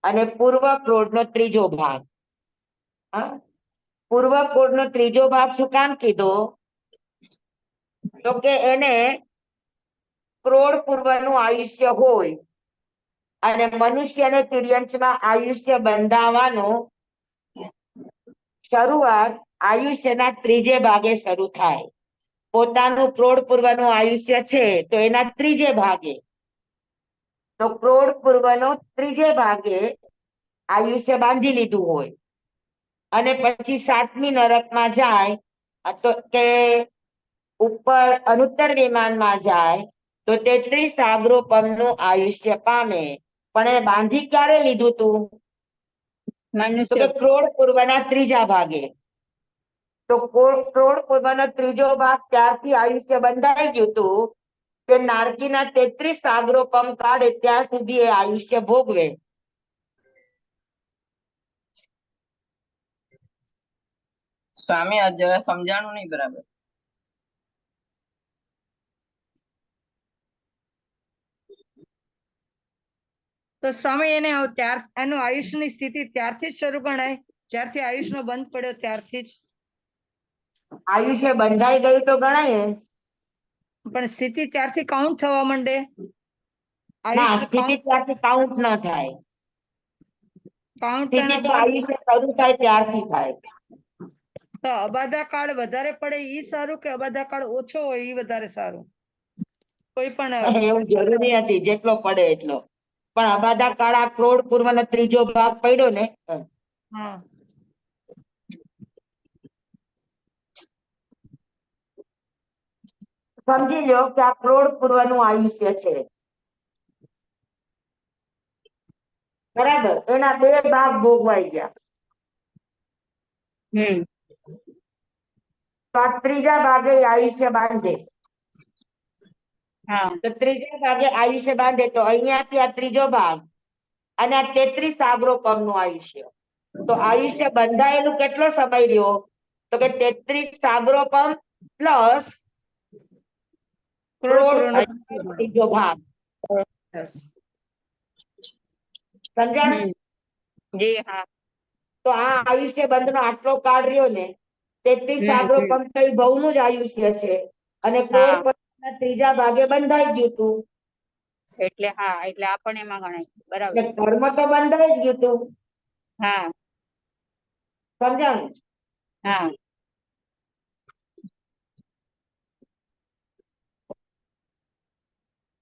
અને પૂર્વ ક્રોડનો 3જો ભાગ. પૂર્વ ક્રોડનો 3જો ભાગ શું કામ કીધો? તો કે એને ક્રોડ પૂર્વનું આયુષ્ય હોય અને મનુષ્યને તિર્યંચમાં આયુષ્ય બંધાવવાનો શરૂઆત આયુષ્યના 3જે ભાગે શરૂ થાય. પોતાનું ક્રોડ પૂર્વનું આયુષ્ય છે તો એના 3જે ભાગે, તો ક્રોડ પૂર્વનો 3જે ભાગે આયુષ્ય બાંધી લીધું હોય અને પછી 7મી નરકમાં જાય તો કે ઉપર અનુત્તર વિમાનમાં જાય તો 33 સાગરોપમનું આયુષ્ય પામે. પણ એ બાંધી ક્યારે લીધું તું? તો કે ક્રોડ પૂર્વના 3જા ભાગે. તો ક્રોડ પૂર્વનો 3જો ભાગ ત્યારથી આયુષ્ય બંધાઈ ગયું હતું કે નારકીના 33 સાગરોપમ કાઢે ત્યાં સુધી એ આયુષ્ય ભોગવે. સ્વામી, આ જરા સમજાણું નહીં બરાબર. તો સ્વામી એને એનું આયુષ્યની સ્થિતિ ત્યારથી જ શરૂ ગણાય, જ્યારથી આયુષ્યનો બંધ પડ્યો ત્યારથી જ? આયુષ્ય બંધાઈ ગયું તો ગણાય. પણ સ્થિતિ ત્યારથી કાઉન્ટ થવા માંડે? ના, સ્થિતિ ત્યારથી કાઉન્ટ ન થાય. કાઉન્ટ સ્થિતિ તો આયુષ્ય શરૂ થાય ત્યારથી થાય. તો અબાધા કાળ વધારે પડે ઈ સારું કે અબાધા કાળ ઓછો હોય ઈ વધારે સારું? કોઈ પણ એવું જરૂરી નથી, જેટલો પડે એટલો. પણ અબાધા કાળ આ ક્રોડ પૂર્વનો 3જો ભાગ પડ્યો ને, હા, સમજી લો કે આ ક્રોડ પૂર્વનું આયુષ્ય છે, બરાબર? એના 2 ભાગ ભોગવાઈ ગયા. તો આ 3જા ભાગે આયુષ્ય બાંધે. તો 3જા ભાગે આયુષ્ય બાંધે તો અહીંયાથી આ 3જો ભાગ અને આ 33 સાગરોપમનું આયુષ્ય. તો આયુષ્ય બંધાયેલું કેટલો સમય રહ્યો? તો કે 33 સાગરોપમ પ્લસ કરોડ ત્રીજો ભાગ. સમજ્યા? જી હા. તો આ આયુષ્ય બંધ નો આટલો કાળ રહ્યો ને 33 સાગરો પંપ ભવનું જ આયુષ્ય છે અને ક્રોડ પતિના ત્રીજા ભાગે બંધાઈ ગયું હતું. એટલે હા, એટલે આ પણ એમાં ગણાય. બરાબર. એટલે કર્મ તો બંધાઈ જ ગયું હતું. હા સમજાણું? હા.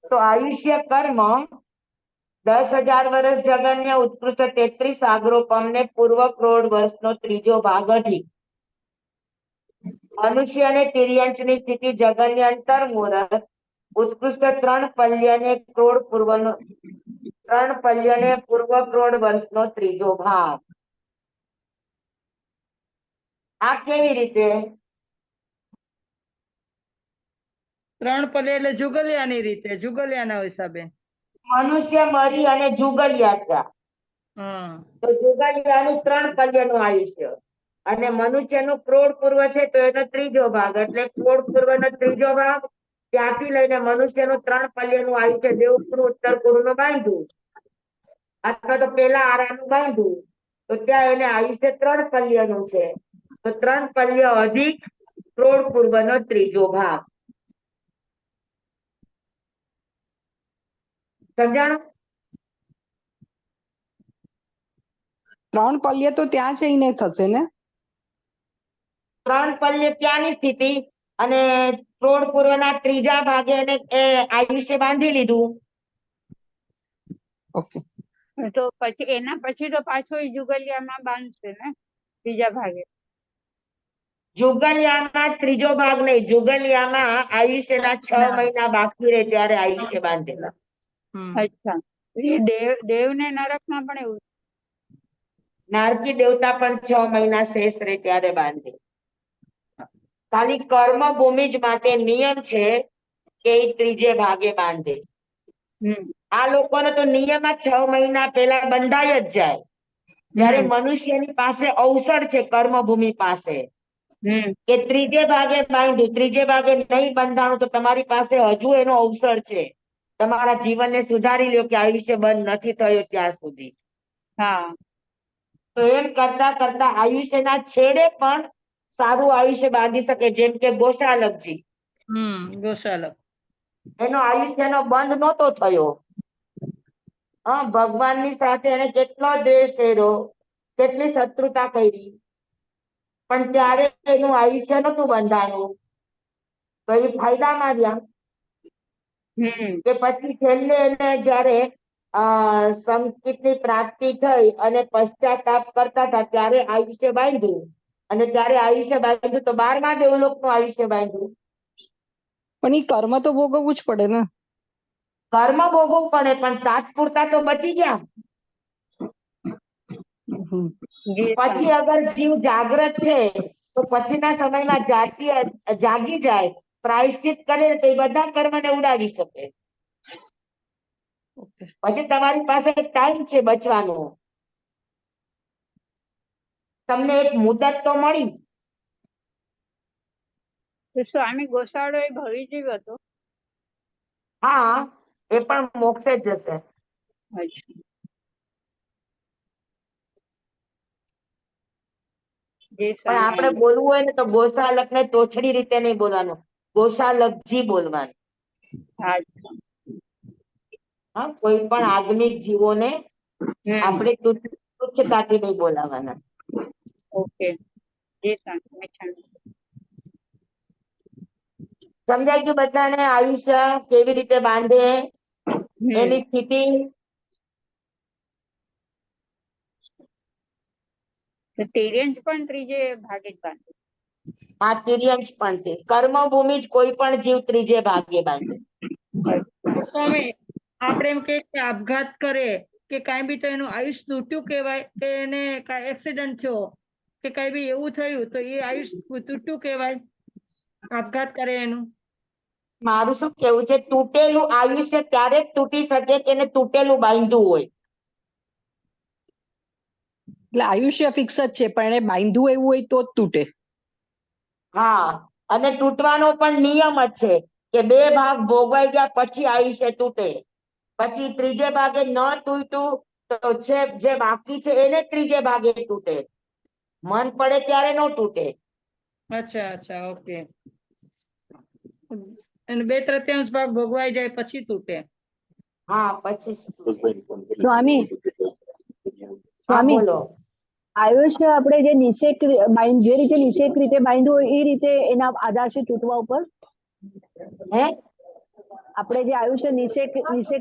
તો આયુષ્ય કર્મ 10,000 વર્ષ જગન્ય ઉત્કૃષ્ટ 33 સાગરો પમને પૂર્વ ક્રોડ વર્ષનો ત્રીજો ભાગ અઢી. મનુષ્ય અને તિર્યંશની સ્થિતિ જગન્ય અંતર મુહૂર્ત ઉત્કૃષ્ટ 3 પલ્યને ક્રોડ પૂર્વનો 3 પલ્યને પૂર્વ ક્રોડ વર્ષનો ત્રીજો ભાગ. આ કેવી રીતે? 3 પલ્લે એટલે જુગલિયાની રીતે, જુગલિયાના હિસાબે. મનુષ્ય મરી અને જુગલિયા થયા. હા તો જુગલિયાનું 3 પલ્યનું આયુષ્ય અને મનુષ્યનું ક્રોડ પૂર્વ છે તો એનો ત્રીજો ભાગ એટલે ક્રોડ પૂર્વનો ત્રીજો ભાગ ત્યાંથી લઈને મનુષ્યનું 3 પલ્યનું આયુષ્ય દેવપુર ઉત્તર પૂર્વનું બાંધ્યું અથવા તો પેલા આરાનું બાંધ્યું તો ત્યાં એને આયુષ્ય 3 પલ્યનું છે. તો 3 પલ્ય અધિક ક્રોડ પૂર્વનો ત્રીજો ભાગ. સમજાણું? 3 પલ્ય તો ત્યાં જઈને થશે ને? 3 પલ્ય ત્યાંની સ્થિતિ અને ક્રોડ પૂર્વના ત્રીજા ભાગે એને આયુષ્ય બાંધી લીધું. ઓકે. તો પછી એના પછી તો પાછો ઈ જુગલિયામાં બાંધશે ને બીજા ભાગે? જુગલિયામાં ત્રીજો ભાગ નહીં, જુગલિયામાં આયુષ્યના 6 મહિના બાકી રહે ત્યારે આયુષ્ય બાંધેલા. અચ્છા. દેવ ને નરકમાં પણ એવું? નારકી દેવતા પણ 6 મહિના શેષ રહે ત્યારે બાંધે. ખાલી કર્મ ભૂમિ જ માટે નિયમ છે કે એ ત્રીજે ભાગે બાંધે. આ લોકોને તો નિયમ જ 6 મહિના પહેલા બંધાય જ જાય. જ્યારે મનુષ્યની પાસે અવસર છે કર્મભૂમિ પાસે કે ત્રીજે ભાગે બાંધ્યું, ત્રીજે ભાગે નહીં બંધાણું તો તમારી પાસે હજુ એનો અવસર છે તમારા જીવનને સુધારી લ્યો કે આયુષ્ય બંધ નથી થયો ત્યાં સુધી. હા. તો એમ કરતા કરતા આયુષ્યના છેડે પણ સારું આયુષ્ય બાંધી શકે. જેમ કે ગોશાલકજી, ગોશાલક. એનો આયુષ્યનો બંધ નહોતો થયો. ભગવાનની સાથે એને કેટલો દ્વેષ કર્યો, કેટલી શત્રુતા કરી, પણ ત્યારે એનું આયુષ્ય નતું બંધાયું તો એ ફાયદામાં રહ્યા. કે પછી છેલ્લે એને જયારે સંકિતની પ્રાપ્તિ થઈ અને પશ્ચાતાપ કરતા હતા ત્યારે આયુષ્ય બાંધ્યું અને ત્યારે આયુષ્ય બાંધ્યું તો 12મા દેવલોકનું આયુષ્ય બાંધ્યું. પણ ઈ કર્મ તો ભોગવવું જ પડે ને? કર્મ ભોગવવું પડે પણ તાત્પુરતા તો બચી ગયા. પછી અગર જીવ જાગ્રત છે તો પછીના સમયમાં જાગી જાય, પ્રાયશ્ચિત કરે તો એ બધા કર્મને ઉડાવી શકે. પછી તમારી પાસે ટાઈમ છે બચવાનો. તમને એક મુદત તો મળી. સ્વામી ગોસાળો એ ભવી જીવ હતો? હા, એ પણ મોક્ષે જ જશે. પણ આપણે બોલવું હોય ને તો ગોશાલક ને તોછડી રીતે નહીં બોલવાનું, ગોશાલકજી બોલવાનું. હા, કોઈ પણ આગમિક જીવોને આપણે તુચ્છતાથી નહીં બોલાવાના. ઓકે. સમજાઈ ગયું બધાને? આયુષ્ય કેવી રીતે બાંધે એની સ્થિતિ. તિર્યંશ પણ ત્રીજે ભાગે જ બાંધે? આ તિર્યંશ પણ છે. કર્મભૂમિ જ કોઈ પણ જીવ ત્રીજે ભાગે બાંધે. સ્વામી, આપણે એમ કે આપઘાત કરે કે કાંઈ બી તો એનું આયુષ્ય તૂટ્યું કહેવાય કે એને કાંઈ એક્સિડન્ટ થયો કે કાંઈ બી એવું થયું તો એ આયુષ્ય તૂટ્યું કહેવાય? આપઘાત કરે એનું? મારું શું કેવું છે, તૂટેલું આયુષ્ય ત્યારે જ તૂટી શકે કે એને તૂટેલું બાંધ્યું હોય. એટલે આયુષ્ય ફિક્સ જ છે પણ એને બાંધવું એવું હોય તો જ તૂટે. હા, અને તૂટવાનો પણ નિયમ જ છે કે 2 ભાગ ભોગવાઈ ગયા પછી આયુષ્ય તૂટે. પછી ત્રીજે ભાગે ન તૂટ્યું તો જે બાકી છે એને ત્રીજે ભાગે તૂટે. મન પડે ત્યારે ન તૂટે. અચ્છા અચ્છા ઓકે. અને 2/3 ભાગ ભોગવાઈ જાય પછી તૂટે. હા પછી સ્વામી હા સ્વામી બોલો. આયુષ્ય આપણે જે જે રીતે નિષેક રીતે બાંધ્યું હોય એ રીતે એના આધાર છે તૂટવા ઉપર. હે આપણે જે આયુષ્ય નિષેક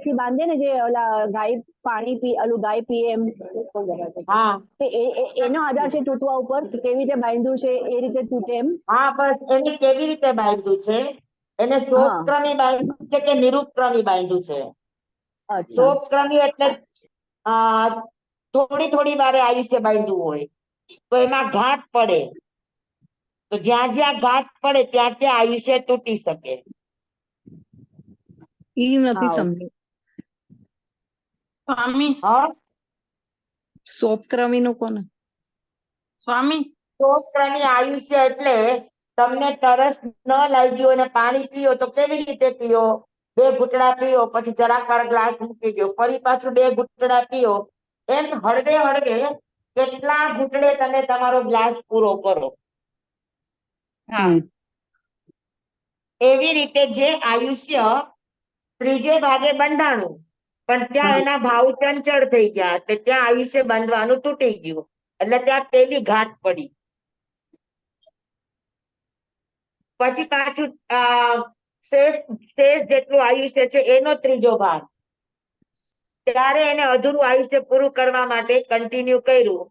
થી બાંધે ને જે ઓલા ગાય પાણી પી ઓલું ગાય પીએ એમ હા તો એનો આધાર છે તૂટવા ઉપર કેવી રીતે બાંધ્યું છે એ રીતે તૂટે એમ. હા બસ એને કેવી રીતે બાંધ્યું છે, એને હા શોકક્રમી બાંધ્યું છે કે નિરુપક્રમી બાંધ્યું છે. અચ્છા શોકક્રમી એટલે થોડી થોડી વારે આયુષ્ય બાંધ્યું હોય તો એમાં ઘાટ પડે, તો જ્યાં જ્યાં ઘાટ પડે ત્યાં ત્યાં આયુષ્ય તૂટી શકે. ઈ નથી હા સમજી. સ્વામી હા સોપક્રમી નું કોને? સ્વામી શોકક્રમી આયુષ્ય એટલે તમને તરસ ન લાગ્યું અને પાણી પીઓ તો કેવી રીતે પીઓ? 2 ઘૂંટડા પીઓ, પછી જરાક વાર ગ્લાસ મૂકી દો, ફરી પાછું 2 ઘૂંટડા પીઓ. એમ હળવે હળવે કેટલા ઘૂંટડે તમે તમારો ગ્લાસ પૂરો કરો. હા એવી રીતે જે આયુષ્ય ત્રીજે ભાગે બંધાણું પણ ત્યાં એના ભાવ ચંચળ થઈ ગયા એટલે ત્યાં આયુષ્ય બાંધવાનું તૂટી ગયું એટલે ત્યાં પેલી ઘાટ પડી. પછી પાછું શેષ જેટલું આયુષ્ય છે એનો ત્રીજો ભાગ, ત્યારે એને અધૂરું આયુષ્ય પૂરું કરવા માટે કન્ટિન્યુ કર્યું.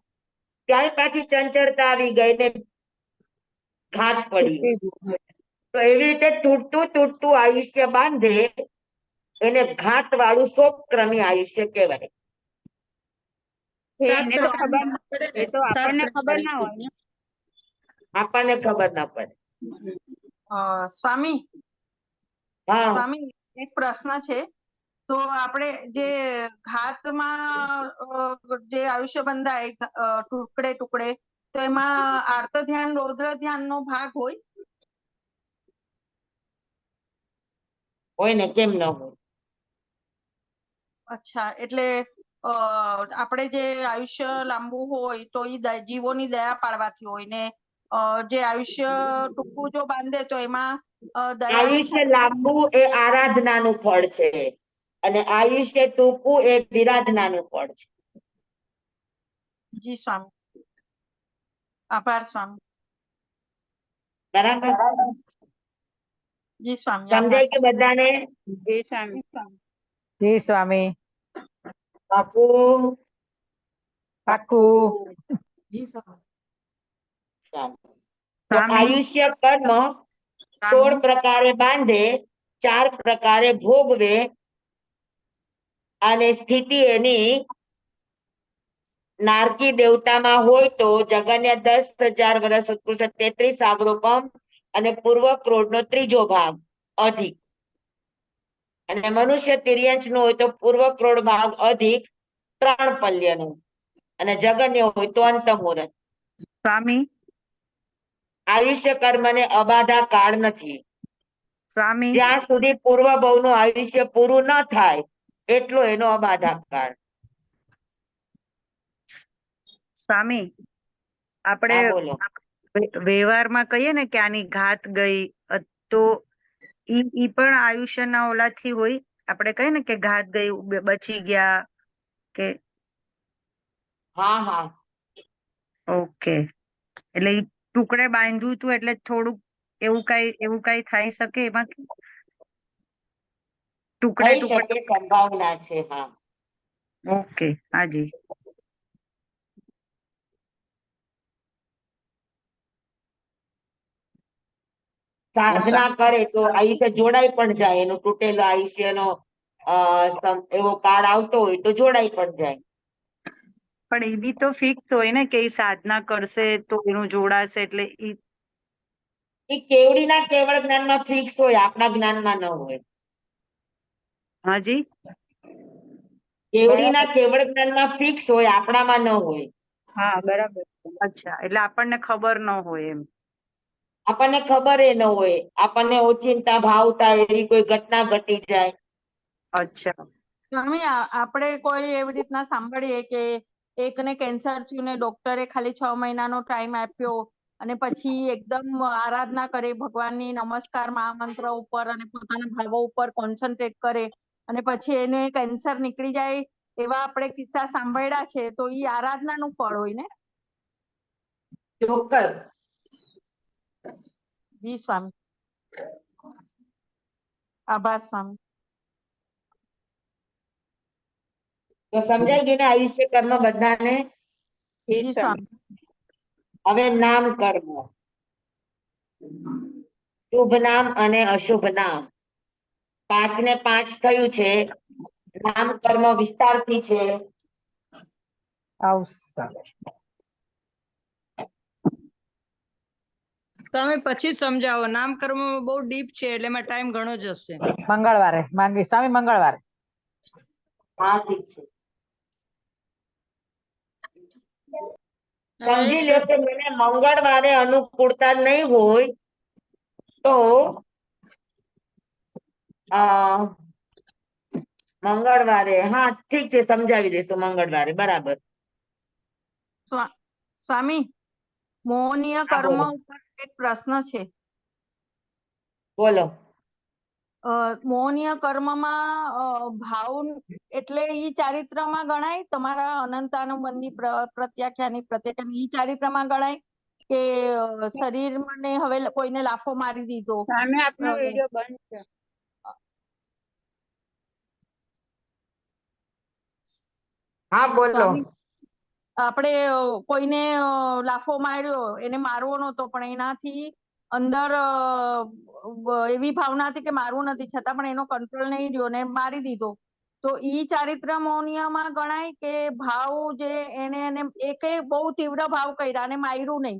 ત્યારે પાછી ચંચળતા આવી ગઈ ને ઘાટ પડી. તો એવી રીતે તૂટતું તૂટતું આયુષ્ય બાંધે એને ઘાટ વાળું શોકક્રમી આયુષ્ય કહેવાય. એને તો ખબર એ તો આપણને ખબર ના હોય ને. આપણને ખબર ના પડે. સ્વામી હા સ્વામી એક પ્રશ્ન છે. તો આપણે જે ઘાતમાં જે આયુષ્ય બંધાય ટુકડે ટુકડે તો એમાં આર્ત ધ્યાન રૌદ્ર ધ્યાન નો ભાગ હોય. હોય ને, કેમ ન હોય? અચ્છા એટલે આપણે જે આયુષ્ય લાંબુ હોય તો એ જીવોની દયા પાડવાથી હોય ને જે આયુષ્ય ટૂંકું જો બાંધે તો એમાં દયાની આયુષ્ય લાંબુ એ આરાધનાનું ફળ છે અને આયુષ્ય ટૂંકું એ વિરાધનાનું ફળ છે. જી સ્વામી આભાર સ્વામી. બરાબર જી સ્વામી આભાર. સમજાય કે બધાને? જય સ્વામી. જી સ્વામી. પાકું? પાક્કું. ચાલો. તો આયુષ્ય કર્મ 16 પ્રકારે બાંધે, 4 પ્રકારે ભોગવે અને સ્થિતિ એની નારકી દેવતામાં હોય તો જગન્યા 10,000 વર્ષ ઉત્કૃષ્ટ 33 સાગરોપમ અને પૂર્વ ક્રોધનો ત્રીજો ભાગ અધિક, અને મનુષ્ય તિર્યંશ નો હોય તો પૂર્વ ક્રોડ ભાગ અધિક 3 પલ્યનું, અને જગન્ય હોય તો અંત મુહૂર્ત. સ્વામી આયુષ્ય કર્મને અબાધા કાળ નથી. સ્વામી જ્યાં સુધી પૂર્વ ભવનું આયુષ્ય પૂરું ન થાય એટલો એનો અબાધા કાળ. સ્વામી આપણે હા બોલો. વ્યવહારમાં કહીએ ને કે આની ઘાત ગઈ તો ઈ પણ આયુષ્યના ઓલાથી હોય. આપણે કહીએ ને કે ઘાત ગઈ બચી ગયા કે હા હા ઓકે. એટલે ઈ ટુકડે બાંધ્યું હતું એટલે થોડુંક એવું કઈ થઈ શકે એમાં ટુકડે થઈ ટુકડે. શકે, સંભાવના છે. હા ઓકે હાજી. સાધના કરે તો આયુષ્ય જોડાઈ પણ જાય, એનું તૂટેલો આયુષ્યનો એવો કાળ આવતો હોય તો જોડાઈ પણ જાય. પણ એ બી તો ફિક્સ હોય ને કે ઈ સાધના કરશે તો એનું જોડાશે એટલે ઈ એ કેવડીના કેવળ જ્ઞાનમાં ફિક્સ હોય, આપણા જ્ઞાનમાં ન હોય. હાજી કેવડીના કેવળ જ્ઞાનમાં ફિક્સ હોય, આપણામાં ન હોય. હા બરાબર. અચ્છા એટલે આપણને ખબર ન હોય એમ. આપણને ખબર ન હોય, આપણને ઓચિંતા ભાવતા એવી કોઈ ઘટના ઘટી જાય. અચ્છા. સ્વામી આપણે કોઈ એવી રીતના સાંભળીએ કે એકને કેન્સર થયું ને ડોક્ટરે ખાલી 6 મહિનાનો ટાઈમ આપ્યો અને પછી એકદમ આરાધના કરે ભગવાનની, નમસ્કાર મહામંત્ર ઉપર અને પોતાના ભાવો ઉપર કોન્સન્ટ્રેટ કરે અને પછી એને કેન્સર નીકળી જાય, એવા આપણે કિસ્સા સાંભળ્યા છે. તો ઈ આરાધનાનું ફળ હોય ને? ચોક્કસ. જી સ્વામી, આભાર સ્વામી. તો સમજાઈ ગયું ને આયુષ્ય કર્મ બધાને? જી સ્વામી. હવે નામ કર્મ, શુભ નામ અને અશુભ નામ, 5 ને 5 થયું છે. નામ કર્મ વિસ્તારથી છે. તમે પછી સમજાવો, નામકર્મ બહુ ડીપ છે એટલે એમાં ટાઈમ ઘણો જશે. મંગળવારે માંગી સ્વામી, મંગળવારે. હા ઠીક છે. એમાં સમજી એક લો કે મને મંગળવારે અનુકૂળતા નહીં હોય તો મંગળવારે, હા ઠીક છે, સમજાવી દેશું મંગળવારે. બરાબર. સ્વામી, મોહનીય હા, કર્મ બોલો. ઉપર એક પ્રશ્ન છે. બોલો. મોહનીય કર્મમાં ભાવ એટલે ઈ ચારિત્રમાં ગણાય? તમારા અનંતાનુબંધી પ્રત્યાખ્યાની પ્રત્યાખ્યાન ઈ ચારિત્રમાં ગણાય કે શરીર મને હવે કોઈને લાફો મારી દીધો? સામે આપનો વિડીયો બંધ છે. હા બોલો. સ્વામી, આપણે કોઈને લાફો માર્યો, એને મારવો નતો પણ એનાથી અંદર એવી ભાવના હતી કે મારવું નથી, છતાં પણ એનો કંટ્રોલ નહીં રહ્યો ને મારી દીધો. તો ઈ ચારિત્ર મોહનીયમાં ગણાય કે ભાવ જે એને એકે બહુ તીવ્ર ભાવ કર્યા અને માર્યું નહીં,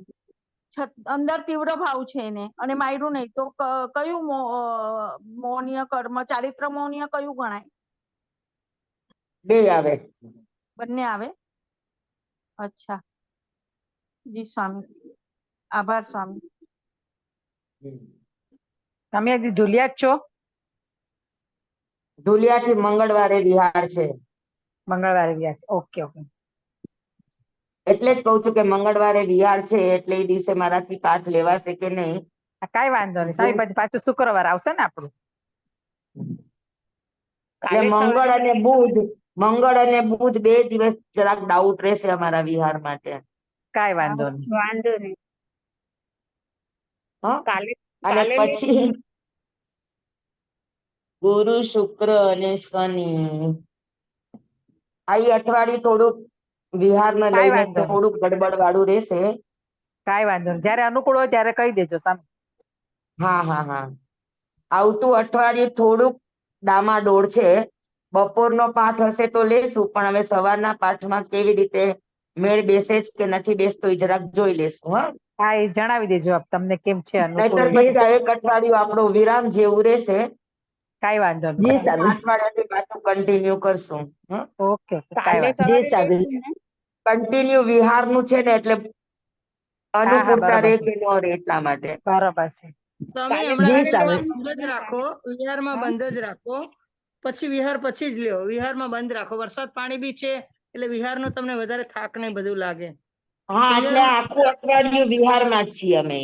અંદર તીવ્ર ભાવ છે એને અને માર્યું નહીં, તો કયું મોહનીય કર્મ, ચારિત્ર મોહનીય કયું ગણાય? બે આવે. બંને આવે? અચ્છા. જી સ્વામી, આભાર સ્વામી. તમે હજી ધુલિયા જ છો? ધુલિયાથી મંગળવારે વિહાર છે. મંગળવારે ગયા છે. Okay okay. એટલે જ કહું છું કે મંગળવારે વિહાર છે એટલે એ દિવસે મારાથી પાઠ લેવાશે કે નહીં. કઈ વાંધો નહીં સ્વામી, પછી પાછું શુક્રવાર આવશે ને આપણું. એટલે મંગળ અને બુધ 2 દિવસ જરાક ડાઉટ રહેશે અમારા વિહાર માટે. કઈ વાંધો નહીં. વાંધો નહીં. અને પછી ગુરુ, શુક્ર અને શનિ, આ અઠવાડિયું થોડુંક વિહારને કાંઈ લઈને વાંધો નહીં. થોડુંક ગડબડ વાળું રહેશે. કઈ વાંધો નહીં, જયારે અનુકૂળ હોય ત્યારે કહી દેજો સ્વામી. હા. આવતું અઠવાડિયું થોડુંક ડામાડોળ છે. બપોરનો પાઠ હશે તો લેશું, પણ હવે સવારના પાઠમાં કેવી રીતે મેળ બેસે જ કે નથી બેસતો એ જરાક જોઈ લેશું. હા, એ જણાવી દેજો આપ તમને કેમ છે નહીતર અનુકૂળ. પછી એક અઠવાડિયું આપણું વિરામ જેવું રહેશે. કઈ વાંધો નહીં. અઠવાડિયાથી પાછું કન્ટિન્યુ કરશું. ઓકે, કઈ વાંધો. કન્ટિન્યુ વિહારનું છે ને એટલે અનુકૂળતા બરાબર રહે છે. કે ન રહે એટલા માટે. બરોબર છે. તમે હમણાં બંધ જ રાખો, વિહારમાં બંધ જ રાખો, પછી વિહાર પછી જ લ્યો. વિહારમાં બંધ રાખો, વરસાદ પાણી બી છે એટલે વિહારનો તમને વધારે થાક ને બધું લાગે. હા, એટલે આખું અઠવાડિયું વિહારમાં જ છીએ અમે.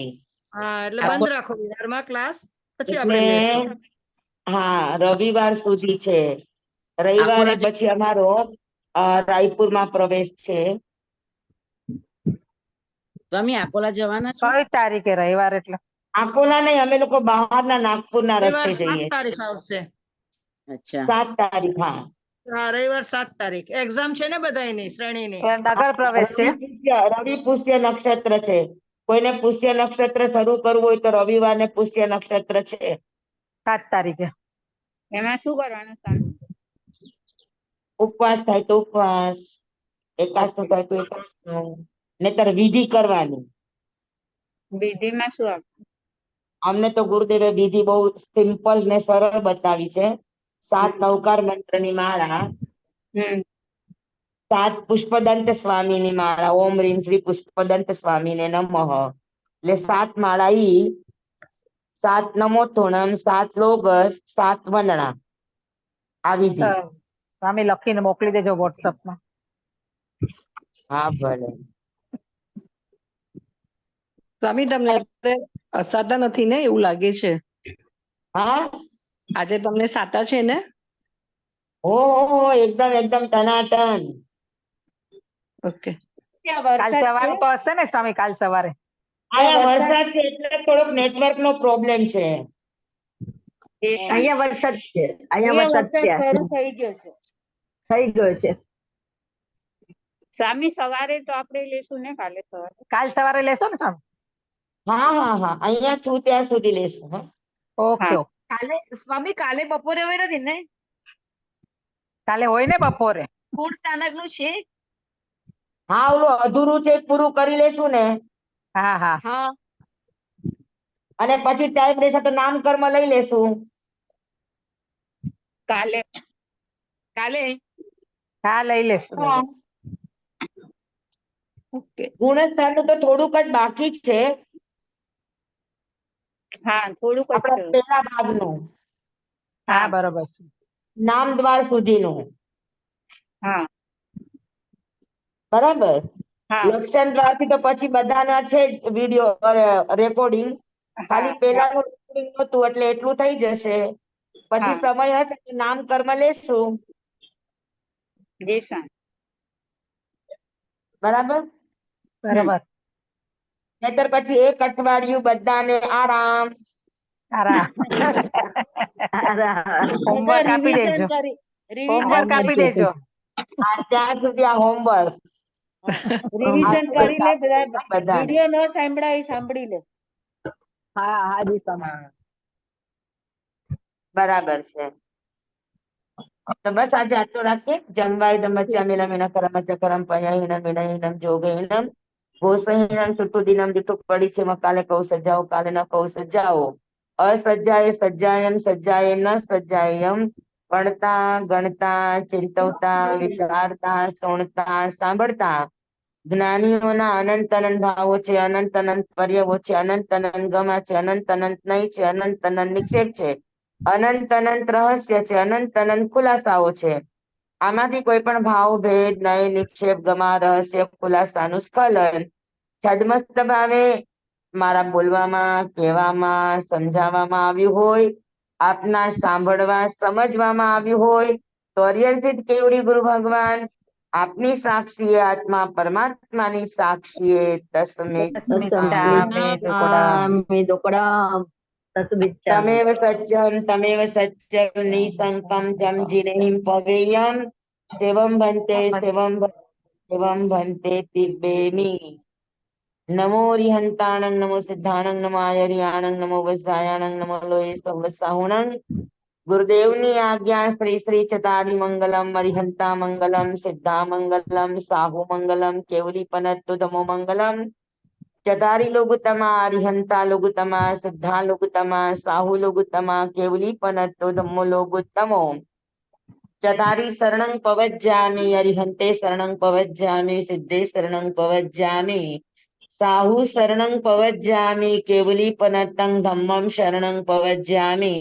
હા, એટલે બંધ રાખો વિહારમાં ક્લાસ, પછી એટલે આપણે લેશું. હા, રવિવાર સુધી છે. રવિવારે પછી અમારો રાયપુરમાં પ્રવેશ છે. તમે અકોલા જવાના છો? કઈ તારીખે રવિવાર? એટલે અકોલા નહીં, અમે લોકો બહારના નાગપુરના રવિવાર રસ્તે 7 જઈએ. તારીખ આવશે. અચ્છા. 7 તારીખ. હા, રવિવાર 7 તારીખ એક્ઝામ છે ને બધાની શ્રેણીની. નગર પ્રવેશ છે. રવિ પુષ્ય નક્ષત્ર છે. કોઈને પુષ્ય નક્ષત્ર શરૂ કરવું હોય તો રવિવારને પુષ્ય નક્ષત્ર છે. 7 તારીખે. એમાં શું કરવાનું સ્વામી? ઉપવાસ થાય તો ઉપવાસ, એકાદશી થાય તો એકાદશી, નહીતર વિધિ કરવાની. વિધિમાં શું આપવું? અમને તો ગુરુદેવે વિધિ બહુ સિમ્પલ ને સરળ બતાવી છે. 7 નવકાર મંત્રની માળા, 7 પુષ્પદંત સ્વામીની માળા, ઓમ રીમ શ્રી પુષ્પદંત સ્વામીને નમઃ, એટલે 7 માળા ઈ, 7 નમોથોણમ, 7 લોગસ, 7 વંદના. આ વિધિ. સ્વામી લખીને મોકલી દેજો વોટ્સઅપમાં. હા ભલે. સ્વામી તમને અત્યારે સાતા નથી ને એવું લાગે છે? હા આજે તમને સાતા છે ને? હો એકદમ એકદમ ટનાટન. ઓકે. કાલ સવારે તો હશે ને સ્વામી? કાલ સવારે અહીંયા વરસાદ છે એટલે થોડોક નેટવર્ક નો પ્રોબ્લેમ છે. અહીંયા વરસાદ છે. અહીંયા વરસાદ શરૂ થઈ ગયો છે. થઈ ગયો છે. સ્વામી સવારે તો આપણે લેશું ને કાલે સવારે? કાલ સવારે લેશો ને સ્વામી? હા હા હા અહીંયા છું ત્યાં સુધી લેશું. હા ઓકે ઓકે. કાલે સ્વામી કાલે બપોરે હોય નથી ને? કાલે હોય ને બપોરે? ફૂડ સ્થાનક નું છે. હા ઓલું અધૂરું છે એ પૂરું કરી લેશું ને, હા હા હા અને પછી ટાઈમ રહેશે તો નામકર્મ લઈ લેશું. કાલે કાલે હા લઈ લેશું. હા ઓકે. ગુણસ્થાન નું તો થોડુંક જ બાકી જ છે હા થોડુંક જ આપણા છે. પેલા ભાગનું, હા બરોબર છે. નામ દ્વાર સુધીનું. હા બરાબર. હા લક્ષણ દ્વાર થી તો પછી બધાના છે જ વિડીયો રેકોર્ડિંગ. ખાલી પેલાનું રેકોર્ડિંગ નહોતું એટલે એટલું થઈ જશે. પછી હા. સમય હશે તો નામકર્મ લેશું. દેશા. બરાબર. બરોબર. નહીતર પછી એક અઠવાડિયું બધાને આરામ. હોમવર્ક આપી દેજો. હોમવર્ક આપી દેજો. ત્યાં સુધી આ હોમવર્ક રિવિઝન કરી લે બધા. બધાને. વિડિયો ન સાંભળાય એ સાંભળી લે. હા હા જી સ્વામી. હા. બરાબર છે. તો બસ આજે આટલું રાખીએ. જમવાય દમચ્ચામિલમ કરમ પયાહિનમ વિનયિનમ જોગહિનમ ગોસહિનમ સુતુદિનમ દીઠુક પડી છે કાલે કૌ સજાઓ કાલે ન કૌ સજાઓ અસજ્જાય સજ્જાયમ સજ્જાય ન સજ્જાયમ ભણતા ગણતા ચિંતવતા વિચારતા સોણતા સાંભળતા જ્ઞાનીઓના અનંત અનંત ભાવો છે, અનંત અનંત પર્યવો છે, અનંત અનંત ગમા છે, અનંત અનંત નય છે, અનંત અનંત નિક્ષેપ છે, અનંત અનંત રહસ્ય છે, અનંત અનંત ખુલાસાઓ છે. આમાંથી કોઈ પણ ભાવ ભેદ નય નિક્ષેપ ગમા રહસ્ય ખુલાસાનું સ્ખલન છદમસ્ત ભાવે મારા બોલવામાં કહેવામાં સમજાવવામાં આવ્યું હોય, આપના સાંભળવા સમજવામાં આવ્યું હોય તો અરિયલ કેવડી ગુરુ ભગવાન આપની સાક્ષીએ આત્મા પરમાત્માની સાક્ષીએ તમેવ સત્યમ નિસંકમ જમ જીનેહિમ પવેયમ સેવમ ભંતે પિબેમી નમો રિહંતાણં નમો સિદ્ધાણં નમો આયર્યાણં નમો વસ્સાયાણં નમો લોય સવસાહુણં ગુરુદેવની આજ્ઞા શ્રી શ્રી ચતારી મંગલમ અરિહંતા મંગલમ સિદ્ધા મંગલમ સાહુ મંગલમ કેવલી પનત્તુ ધમો મંગલમ ચતારી લોગુતમા અરિહંતા લોગુતમા સિદ્ધા લોગુતમા સાહુ લોગુતમા કેવલી પનત્તુ ધમ્મો લોગુત્તમો ચતારી શરણં પવજ્જામિ અરિહંતે શરણં પવજ્જામિ સિદ્ધે શરણં પવજ્જામિ સાહુ શરણં પવજ્જામિ કેવલી પનત્તં ધમ્મં શરણં પવજ્જામિ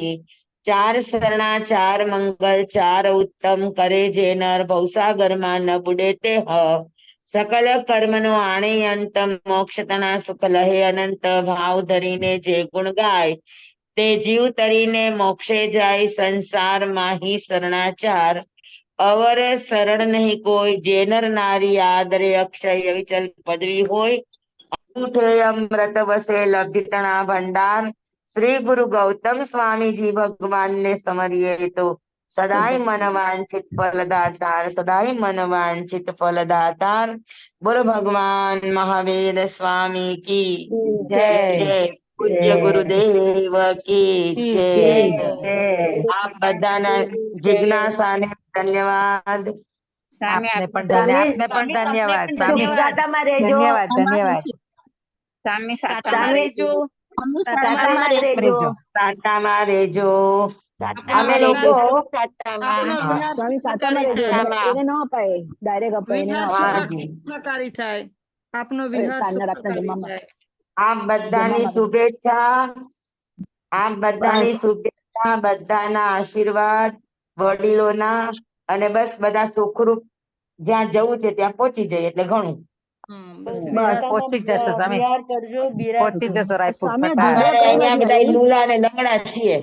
ચાર શરણા ચાર મંગલ ચાર ઉત્તમ કરે જે નર ભવસાગરમાં ન બુડે તે સકલ કર્મનો આણે અંત મોક્ષ તણા સુખ લહે અનંત ભાવ ધરીને જે ગુણ ગાય તે જીવ તરીને મોક્ષે જાય સંસાર માહી શરણાચાર અવર શરણ નહીં કોઈ જે નર નારી આદરે અક્ષય વિચલ પદવી હોય અમૃત વસે લભ્યતણા ભંડાર શ્રી ગુરુ ગૌતમ સ્વામીજી ભગવાન ને સમરીએ તો સદાય મન વાંછિત ફલદાતાર સદાય મન વાંછિત ફલદાતાર બોલો ભગવાન મહાવીર સ્વામી કી જય. જય પૂજ્ય ગુરુદેવ કી જય. આપ બધાના જિજ્ઞાસાને ધન્યવાદ. સ્વામી આપને આપને પણ ધન્યવાદ સ્વામી. ધન્યવાદ ધન્યવાદ. સ્વામી સાતામાં રહેજો. સાતામાં રહેજો. સાતામાં રહેજો. અમે આપનો લોકો આપનો હા. વિનાશ સ્વામી સાચામાં રહેજો. એને ન અપાય ડાયરેક્ટ અપાય એને ન વિનાશ અપાય. હાજી. સુખાકારી થાય. આપનો વિનાશ સાંજના રાતના સુખાકારી જમવામાં થાય. આપ બધાની શુભેચ્છા, આપ બધાની શુભેચ્છા, બધાના આશીર્વાદ, વડીલોના, અને બસ બધા સુખરૂપ જ્યાં જવું છે ત્યાં પહોંચી જાય એટલે ઘણું. બસ બસ પહોંચી જ જશે સ્વામી, પહોંચી જશે રાયપુર સ્વામી, ફટાક. અમારે અહીંયા બધા લુલા અને લંગડા છીએ.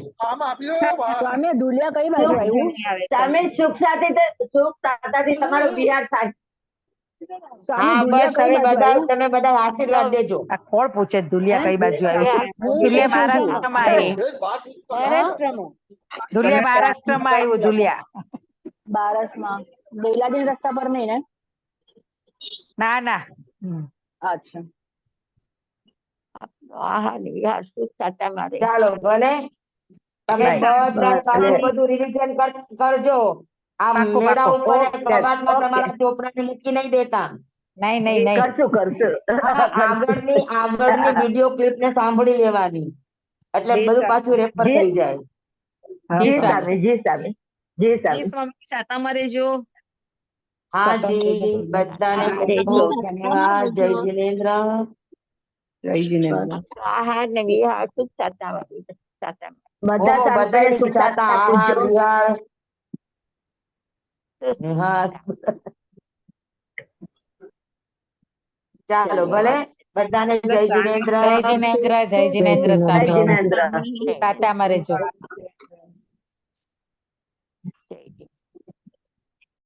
સ્વામી દુલિયા કઈ બાજુ આવ્યું? તમે સુખ સાથે સુખ દાતાથી તમારો વિહાર થાય. સ્વામી હા દુલિયા બસ કઈ તમે બાજુ બધા આવ્યું? તમે બધા આશીર્વાદ દેજો. આ કોણ પૂછે દુલિયા કઈ બાજુ આવ્યું? દુલિયા મહારાષ્ટ્રમાં આવ્યું. દુલિયા મહારાષ્ટ્રમાં આવ્યું દુલિયા. બારસમાં બેલાદીન રસ્તા પર નહીં ને? ના ના અચ્છા. ચાલો ભલે તમે Right. બધા પાછું બધું રિવિઝન કરજો. આ પાક્કું, મેળા પાક્કું. ઉપર ને પ્રભાતમાં તમારા ચોપડાને મૂકી નહીં દેતા. નહીં નહીં નહીં. કરશું કરશું આગળની વિડીયો ક્લિપ ને સાંભળી લેવાની એટલે બધું પાછું રેફર થઈ જાય. જી સ્વામી જી સ્વામી જી સ્વામી હાજી બધાને ખૂબ ખૂબ ધન્યવાદ. જય જિનેન્દ્ર. જય જિનેન્દ્ર. બધા સારું બધાને કરે, સુખ સુખાતા શાંતિ આહાર આપજો. વિહાર. નિહાર. ચાલો ભલે બધાને જય જિનેન્દ્ર. જય જિનેન્દ્ર, જય જિનેન્દ્ર જય સ્વામી. જિનેન્દ્ર. તાતામાં રહેજો.